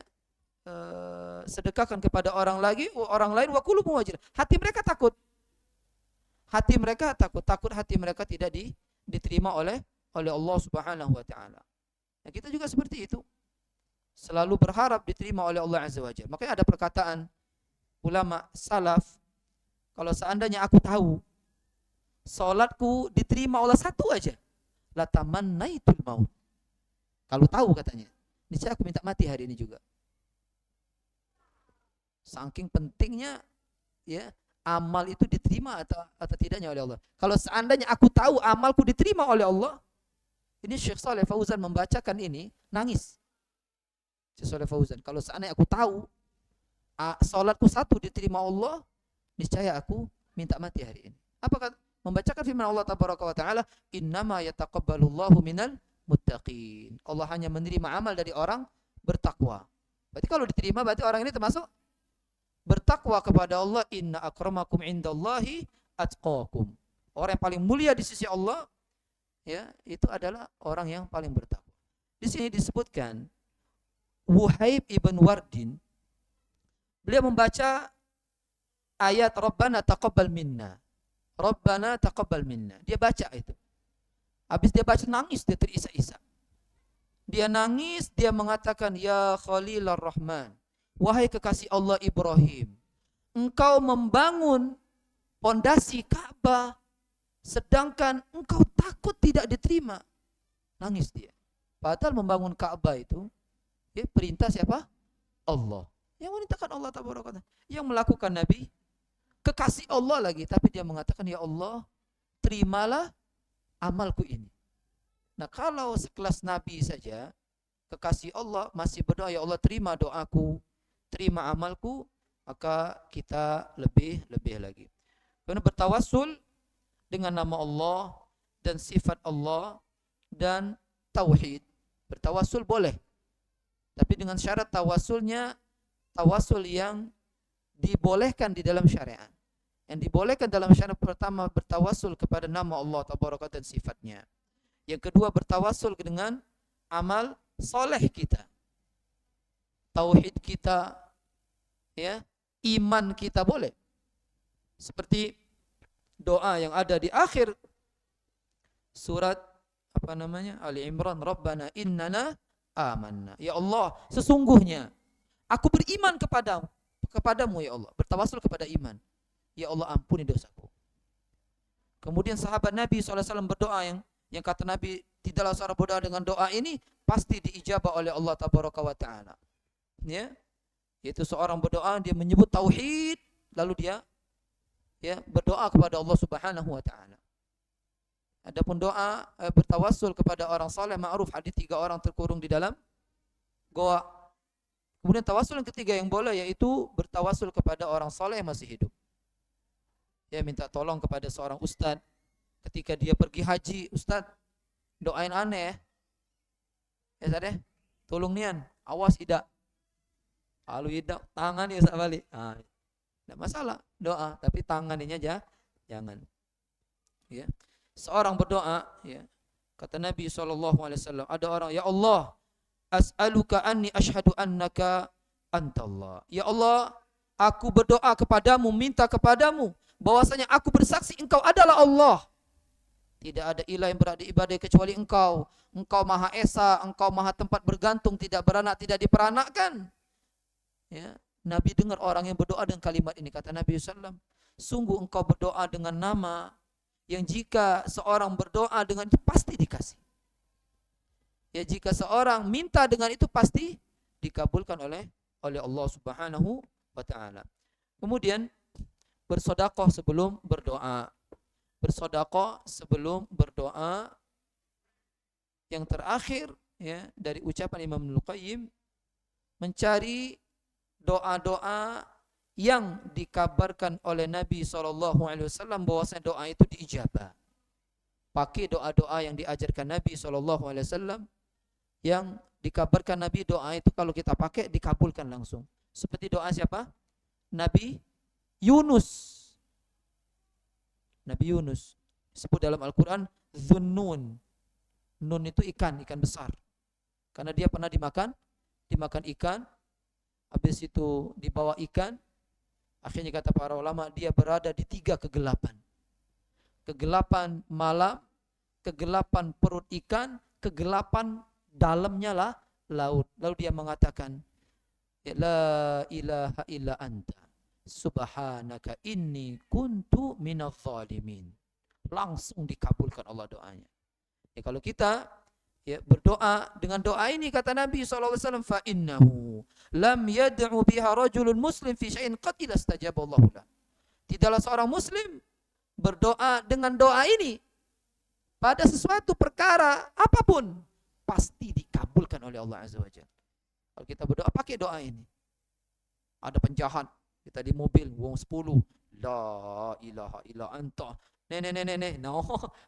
sedekahkan kepada orang lain, wa qulubuhum wajila. Hati mereka takut. hati mereka takut hati mereka tidak diterima oleh Allah Subhanahu wa taala. Nah, kita juga seperti itu. Selalu berharap diterima oleh Allah Azza wa Jalla. Makanya ada perkataan ulama salaf, kalau seandainya aku tahu salatku diterima Allah satu aja, la tamannaitul maut. Kalau tahu katanya, niscaya aku minta mati hari ini juga. Saking pentingnya ya amal itu diterima atau tidaknya oleh Allah. Kalau seandainya aku tahu amalku diterima oleh Allah, ini Syekh Shalih Fauzan membacakan ini nangis. Syekh Shalih Fauzan, kalau seandainya aku tahu salatku satu diterima Allah, niscaya aku minta mati hari ini. Apa kata? Membacakan firman Allah Tabaraka wa taala, "Innama yataqabbalullahu minal muttaqin." Allah hanya menerima amal dari orang bertakwa. Berarti kalau diterima berarti orang ini termasuk bertakwa kepada Allah. Inna akramakum indallahi atqakum. Orang yang paling mulia di sisi Allah ya, itu adalah orang yang paling bertakwa. Di sini disebutkan Wuhaib ibn Wardin, beliau membaca ayat Rabbana taqabbal minna. Rabbana taqabbal minna. Dia baca itu. Habis dia baca nangis, dia terisak-isak. Dia nangis, dia mengatakan, "Ya Khalilar Rahman, wahai kekasih Allah Ibrahim, engkau membangun pondasi Ka'bah sedangkan engkau takut tidak diterima." Nangis dia. Padahal membangun Ka'bah itu ya, perintah siapa? Allah. Yang memerintahkan Allah Taala. Yang melakukan Nabi kekasih Allah lagi, tapi dia mengatakan, "Ya Allah, terimalah amalku ini." Nah, kalau sekelas Nabi saja kekasih Allah masih berdoa, "Ya Allah, terima doaku, terima amalku," maka kita lebih lagi. Karena bertawassul dengan nama Allah dan sifat Allah dan tauhid. Bertawassul boleh, tapi dengan syarat tawassulnya tawassul yang dibolehkan di dalam syariat. Yang dibolehkan dalam syariat pertama bertawassul kepada nama Allah Tabaraka dan sifatnya. Yang kedua bertawassul dengan amal soleh kita, tauhid kita, ya, iman kita boleh. Seperti doa yang ada di akhir surat Ali Imran, Rabbana innana amanna. Ya Allah, sesungguhnya aku beriman kepadamu ya Allah. Bertawassul kepada iman. Ya Allah, ampuni dosaku. Kemudian sahabat Nabi SAW berdoa yang kata Nabi, tidaklah seorang berdoa dengan doa ini pasti diijabah oleh Allah Tabaraka wa Ta'ala. Ya, yaitu seorang berdoa, dia menyebut tauhid, lalu dia ya berdoa kepada Allah Subhanahu wa Ta'ala. Adapun doa bertawassul kepada orang saleh ma'ruf, hadis 3 orang terkurung di dalam goa. Kemudian tawassul yang ketiga yang boleh yaitu bertawassul kepada orang saleh yang masih hidup. Ya, minta tolong kepada seorang ustaz ketika dia pergi haji, "Ustaz, doain aneh ya Ustaz ya, tolong nian, awas tidak." Lalu tidak, tangan ya Ustaz balik. Tidak masalah doa, tapi tangan ini aja jangan. Ya. Seorang berdoa, ya, kata Nabi SAW, ada orang, "Ya Allah, as'aluka anni ashhadu annaka antallah." Ya Allah, aku berdoa kepadamu, minta kepadamu bahwasanya aku bersaksi engkau adalah Allah. Tidak ada ilah yang berhak diibadai kecuali engkau. Engkau Maha Esa, engkau Maha tempat bergantung, tidak beranak, tidak diperanakkan. Ya, Nabi dengar orang yang berdoa dengan kalimat ini. Kata Nabi SAW, sungguh engkau berdoa dengan nama yang jika seorang berdoa dengan itu pasti dikasih. Ya, jika seorang minta dengan itu pasti dikabulkan oleh Allah Subhanahu wa Ta'ala. Kemudian bersedekah sebelum berdoa. Bersedekah sebelum berdoa. Yang terakhir ya dari ucapan Imam Ibnu Qayyim, mencari doa-doa yang dikabarkan oleh Nabi SAW bahwasanya doa itu diijabah. Pakai doa-doa yang diajarkan Nabi SAW yang dikabarkan Nabi, doa itu kalau kita pakai dikabulkan langsung. Seperti doa siapa? Nabi Yunus. Nabi Yunus disebut dalam Al-Quran Dhunnun. Nun itu ikan besar. Karena dia pernah dimakan ikan. Habis itu dibawa ikan. Akhirnya kata para ulama, dia berada di 3 kegelapan. kegelapan malam, kegelapan perut ikan, kegelapan dalamnya lah laut. Lalu dia mengatakan, la ilaha illa anta subhanaka inni kuntu minadh zalimin. Langsung dikabulkan Allah doanya. Ya, kalau kita berdoa dengan doa ini, kata Nabi SAW, fa innahu lam yad'u biha rajulun muslim fi syai'in qad illa istajaba Allahu lah. Tidaklah seorang muslim berdoa dengan doa ini pada sesuatu perkara apapun, pasti dikabulkan oleh Allah Azza wa Jalla. Kalau kita berdoa pakai doa ini. Ada penjahat, kita di mobil, wong 10, la ilaha illa anta, nenek, no,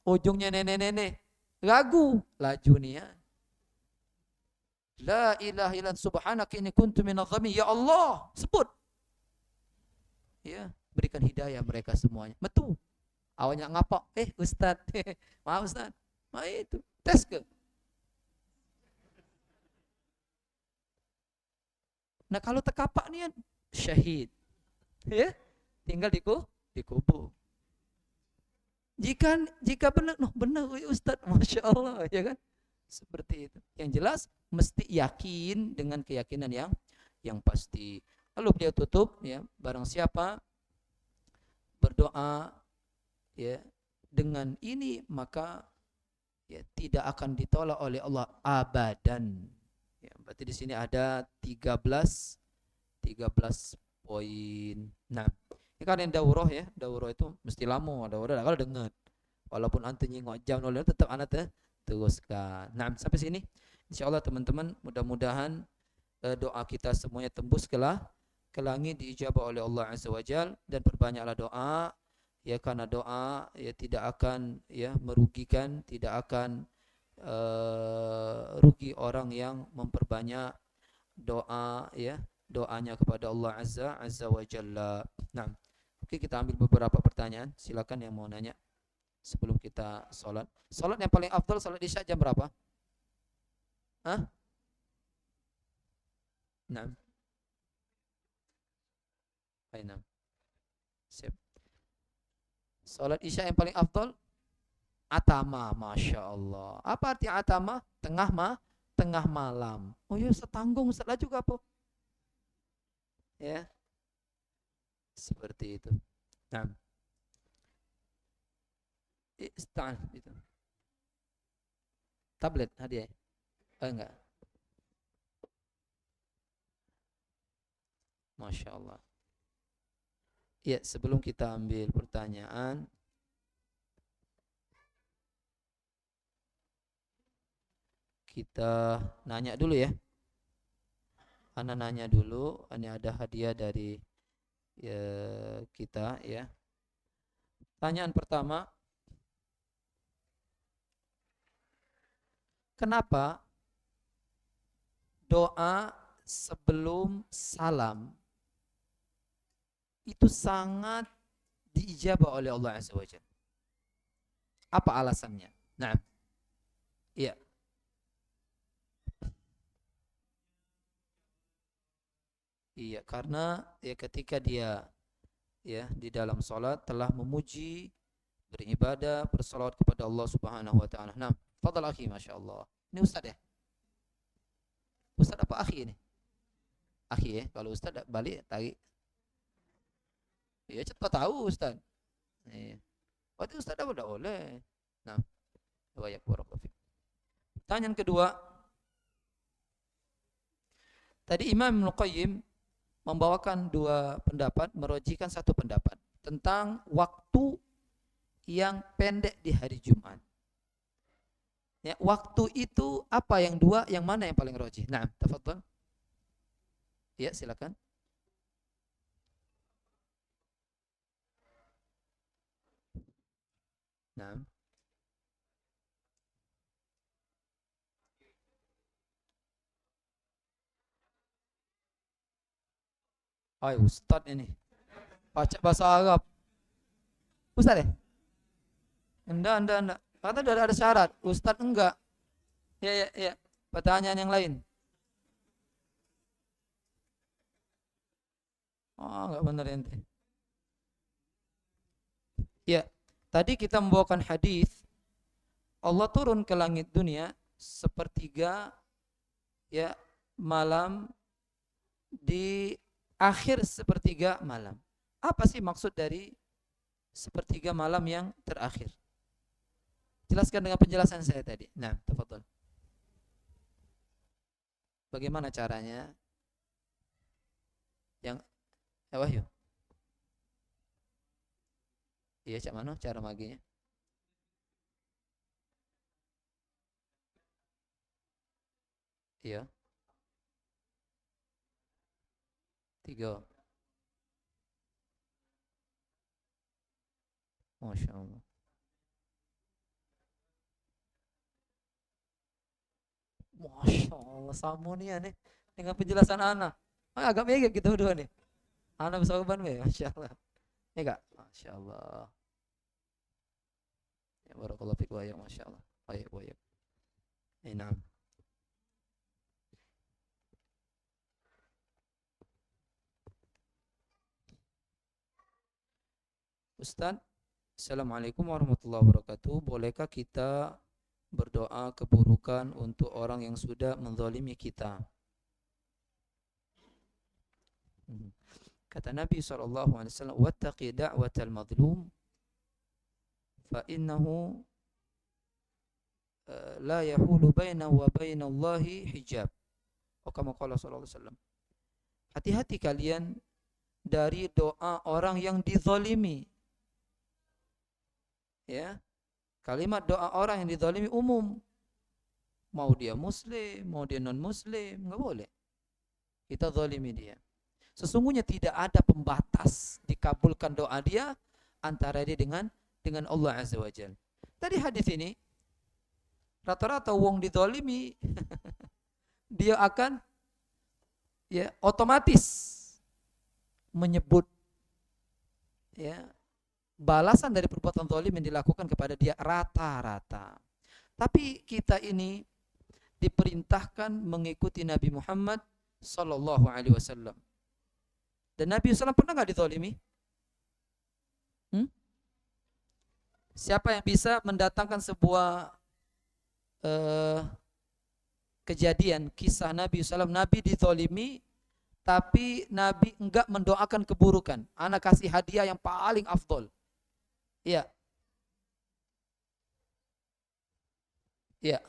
ujungnya nenek, ragu, laju nih ya. La ilaha illa subhanaka inni kuntu minadh dhalimin. Ya Allah, sebut. Ya, berikan hidayah mereka semuanya. Betul. Awalnya ngapa? Ustaz. Maaf Ustaz. Nah itu, tes ke? Nah kalau terkapak nih syahid. Ya, tinggal dikubur. Jika benar, benar Ustaz, Masya Allah, ya kan? Seperti itu. Yang jelas mesti yakin dengan keyakinan yang pasti. Lalu beliau tutup, ya, barang siapa berdoa ya dengan ini, maka ya tidak akan ditolak oleh Allah abadan. Ya, berarti di sini ada 13 poin. Nah, ini kan yang daurah ya, daurah itu mesti lama, daurah kalau dengar. Walaupun antu nyingok jam nol tetap anak teruskan. Nah, sampai sini insyaallah teman-teman, mudah-mudahan doa kita semuanya tembus ke langit, diijabah oleh Allah Azza wa Jalla, dan perbanyaklah doa ya, karena doa ya tidak akan ya merugikan, tidak akan rugi orang yang memperbanyak doa ya, doanya kepada Allah Azza wa Jalla. Nah, oke, kita ambil beberapa pertanyaan. Silakan yang mau nanya sebelum kita sholat. Sholat yang paling afdal sholat isya jam berapa? Hah? Nah. Baik, siap. Sholat isya yang paling afdal atama, Masya Allah. Apa arti atama? Tengah malam. Oh ya, setanggung setelah juga apa? Ya, seperti itu. Nah, istan itu. Tablet hadiah? Enggak. Masya Allah. Ya, sebelum kita ambil pertanyaan, kita nanya dulu ya. Ana nanya dulu, ini ada hadiah dari kita ya. Pertanyaan pertama, kenapa doa sebelum salam itu sangat diijabah oleh Allah Azza wa Jalla? Apa alasannya? Nah, iya. Iya, karena ya ketika dia ya di dalam salat telah memuji, beribadah, bersalawat kepada Allah Subhanahu wa taala. Nah, fadhal akhi, Masya Allah. Ini Ustaz ya? Ustaz apa akhi ini? Akhi ya, kalau Ustaz balik tarik. Ya cepat tahu Ustaz. Iya. Waktu Ustaz apa udah oleh. Nah, baik, barakallahu fiik. Pertanyaan kedua. Tadi Imam Ibnu Qayyim membawakan dua pendapat, merojikan satu pendapat tentang waktu yang pendek di hari Jumat. Ya, waktu itu apa yang dua, yang mana yang paling rojih? Nah, tafadhal. Ya, silakan. Nah. Hai Ustadz ini baca bahasa Arab. Ustadz ya? Enggak. Kata ada syarat. Ustadz enggak. Ya. Pertanyaan yang lain. Oh, enggak benar ente. Ya, Tadi kita membawakan hadis Allah turun ke langit dunia sepertiga ya malam di akhir sepertiga malam. Apa sih maksud dari sepertiga malam yang terakhir? Jelaskan dengan penjelasan saya tadi. Nah, tafadhol. Bagaimana caranya? Yang Wahyu. Iya, cak mana cara maginya? Iya. 3. Masya Allah. Masya Allah, sama nih aneh dengan penjelasan Ana. Agak mega gitu dua nih. Ana bisa uban Masya Allah. Ya enggak? Masya Allah. Ya barakallahu fiik wa ya Masya Allah. Baik, baik. Naam. Ustaz, Assalamualaikum warahmatullahi wabarakatuh. Bolehkah kita berdoa keburukan untuk orang yang sudah menzalimi kita? Kata Nabi SAW, wattaqi da'watal mazlum fa innahu la yahulu bainahu wa bainallahi hijab. Kama qala sallallahu alaihi wasallam. Hati-hati kalian dari doa orang yang dizalimi. Ya. Kalimat doa orang yang dizalimi umum. Mau dia muslim, mau dia non muslim, enggak boleh kita zalimi dia. Sesungguhnya tidak ada pembatas dikabulkan doa dia antara dia dengan Allah Azza wa Jalla. Tadi hadis ini rata-rata wong dizalimi dia akan ya otomatis menyebut ya balasan dari perbuatan zalim yang dilakukan kepada dia rata-rata. Tapi kita ini diperintahkan mengikuti Nabi Muhammad sallallahu alaihi wasallam. Dan Nabi SAW pernah nggak dizalimi? Siapa yang bisa mendatangkan sebuah kejadian kisah Nabi SAW? Nabi dizalimi, tapi Nabi enggak mendoakan keburukan. Anak kasih hadiah yang paling afdol. Iya. Iya.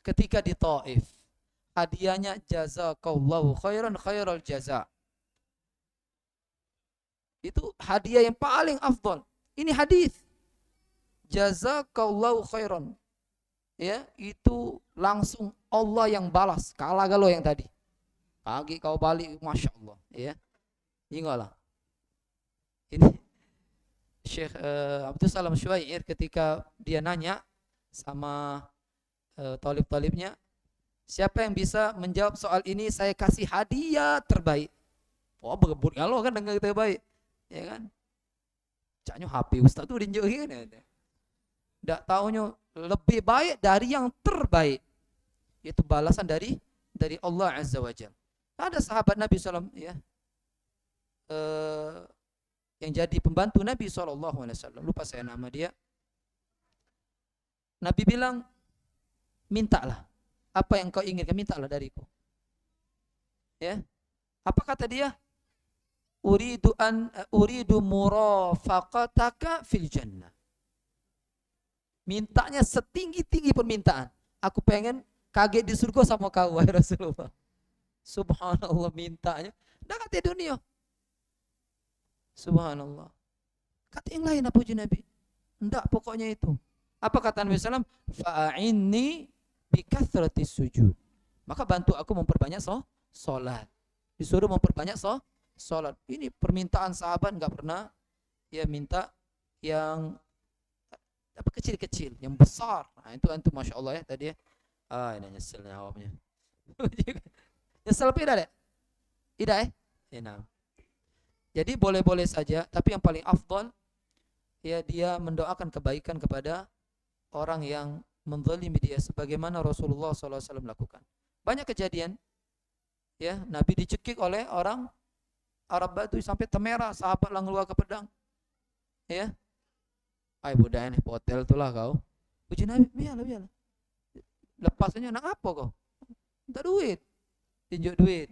Ketika di Taif, hadiahnya jazakallahu khairan khairal jaza. Itu hadiah yang paling afdal. Ini hadis. Jazakallahu khairan. Ya, itu langsung Allah yang balas. Kalah galau yang tadi. Kaki kau balik, Masya Allah. Ya. Ingatlah. Ini Syekh Abdul Salam Syuair ketika dia nanya sama talib-talibnya, siapa yang bisa menjawab soal ini, saya kasih hadiah terbaik. Wah, berebut kalau kan dengan terbaik. Ya kan? Caknya HP Ustaz tuh dinjokin ya. Ndak taunya lebih baik dari yang terbaik. Itu balasan dari Allah Azza wa Jalla. Ada sahabat Nabi SAW ya, yang jadi pembantu Nabi SAW. Lupa saya nama dia. Nabi bilang, mintalah. Apa yang kau inginkan, mintalah dariku. Ya. Apa kata dia? Uridu murafaqataka fil jannah. Mintanya setinggi-tinggi permintaan. Aku pengen kaget di surga sama kau, wahai Rasulullah. Subhanallah, mintanya. Dah kata dunia. Subhanallah. Kata yang lain apa uji Nabi? Enggak, pokoknya itu. Apa kata Nabi SAW? Fa'inni bikathratis sujud. Maka bantu aku memperbanyak sholat. Disuruh memperbanyak sholat. Ini permintaan sahabat, enggak pernah ya minta yang apa kecil-kecil, yang besar. Nah, itu Masya Allah ya tadi ya. Ini nyesel jawabnya. Nyesel apa tidak? Tidak ya? Jadi boleh-boleh saja, tapi yang paling afdal ya dia mendoakan kebaikan kepada orang yang menzalimi dia sebagaimana Rasulullah SAW lakukan. Banyak kejadian ya, Nabi dicekik oleh orang Arab Badu sampai temerah, sahabat langsung keluar ke pedang. Ya, ay budak ini hotel tuh lah kau. Puji Nabi, biarlah biarlah. Lepasannya nak apa kau? Minta duit, tunjuk duit.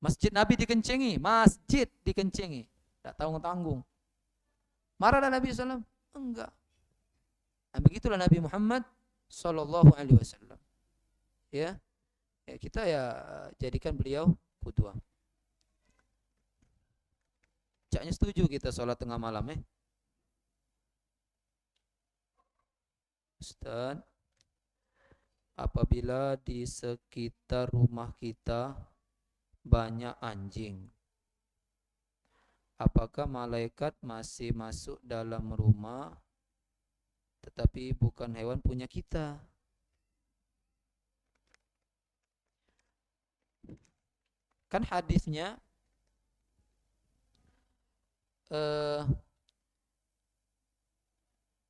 Masjid Nabi dikencengi, masjid dikencengi, tak tanggung tanggung. Marah Nabi SAW? Enggak. Nah, begitulah Nabi Muhammad Sallallahu Alaihi Wasallam. Ya, kita ya jadikan beliau qudwah. Caknya setuju kita sholat tengah malam Ustaz, apabila di sekitar rumah kita banyak anjing, apakah malaikat masih masuk dalam rumah tetapi bukan hewan punya kita? Kan hadisnya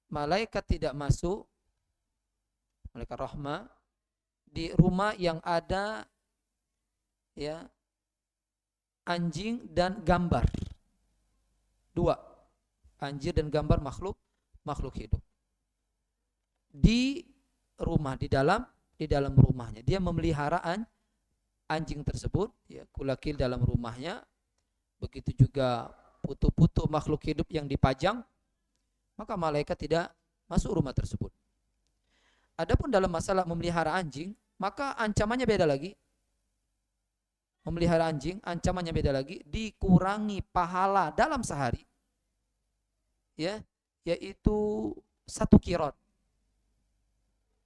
malaikat tidak masuk, malaikat rahmah, di rumah yang ada ya anjing dan gambar. Dua, anjing dan gambar makhluk hidup. Di rumah, di dalam rumahnya dia memelihara anjing tersebut, ya, kulakil dalam rumahnya. Begitu juga putu-putu makhluk hidup yang dipajang, maka malaikat tidak masuk rumah tersebut. Adapun dalam masalah memelihara anjing, maka ancamannya beda lagi. Memelihara anjing, ancamannya beda lagi, dikurangi pahala dalam sehari, ya, yaitu 1 kirot.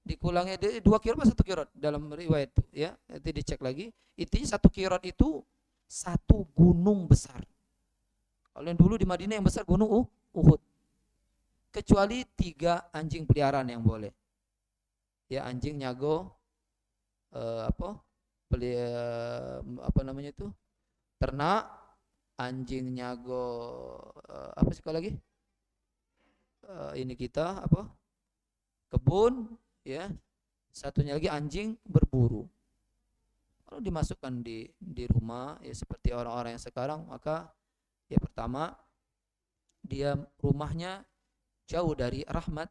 Dikurangi 2 kirot atau 1 kirot dalam riwayat itu, ya, nanti dicek lagi. Intinya 1 kirot itu 1 gunung besar. Kalau yang dulu di Madinah yang besar gunung Uhud. Kecuali 3 anjing peliharaan yang boleh. Ya, anjing nyago ternak, anjing nyago apa sih kalau lagi? Ini kita kebun, ya. Satunya lagi anjing berburu. Kalau dimasukkan di rumah, ya seperti orang-orang yang sekarang, maka ya pertama dia rumahnya jauh dari rahmat,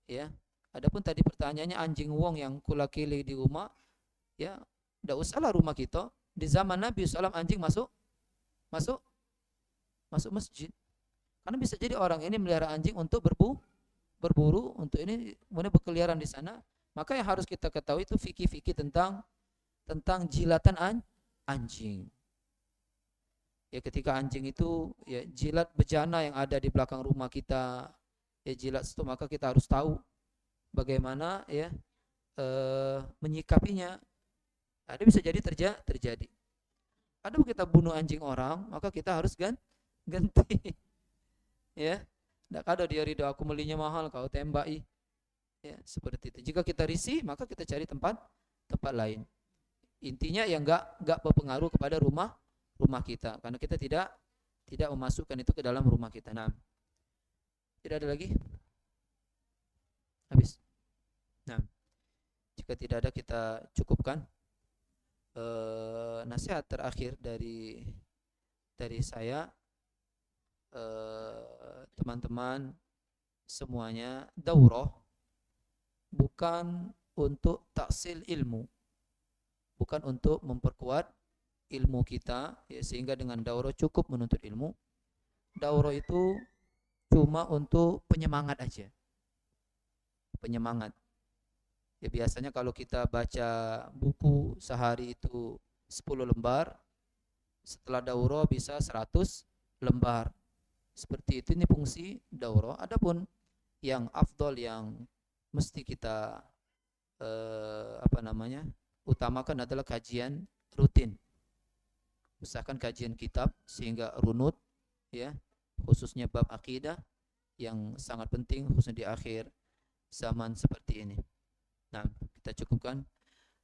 ya. Adapun tadi pertanyaannya anjing wong yang kulakili di rumah, ya tidak usahlah rumah kita. Di zaman Nabi SAW anjing masuk masjid. Karena bisa jadi orang ini melihara anjing untuk berburu, untuk ini kemudian berkeliaran di sana. Maka yang harus kita ketahui itu fikih-fikih tentang jilatan anjing. Ya, ketika anjing itu ya jilat bejana yang ada di belakang rumah kita, ya jilat itu, maka kita harus tahu bagaimana ya menyikapinya. Ada bisa jadi terjadi. Ada kita bunuh anjing orang, maka kita harus ganti. Ya, tidak ada dia ridho aku belinya mahal kau tembaki. Ya, seperti itu. Jika kita risih, maka kita cari tempat lain. Intinya yang enggak berpengaruh kepada rumah kita, karena kita tidak memasukkan itu ke dalam rumah kita. Nah, tidak ada lagi? Habis. Nah, jika tidak ada kita cukupkan. Nasihat terakhir dari saya, teman-teman semuanya, daurah bukan untuk taksil ilmu, bukan untuk memperkuat ilmu kita, ya, sehingga dengan daurah cukup menuntut ilmu. Daurah itu cuma untuk penyemangat aja, penyemangat. Ya, biasanya kalau kita baca buku sehari itu 10 lembar, setelah daurah bisa 100 lembar. Seperti itu, ini fungsi daurah. Adapun yang afdol, yang mesti kita utamakan adalah kajian rutin. Usahakan kajian kitab sehingga runut, ya, khususnya bab akidah yang sangat penting khususnya di akhir zaman seperti ini. Nah, kita cukupkan.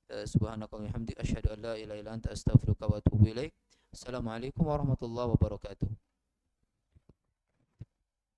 Subhanakallahumma wa bihamdika asyhadu an la ilaha illa anta astaghfiruka wa atubu ilaik. Assalamualaikum warahmatullahi wabarakatuh.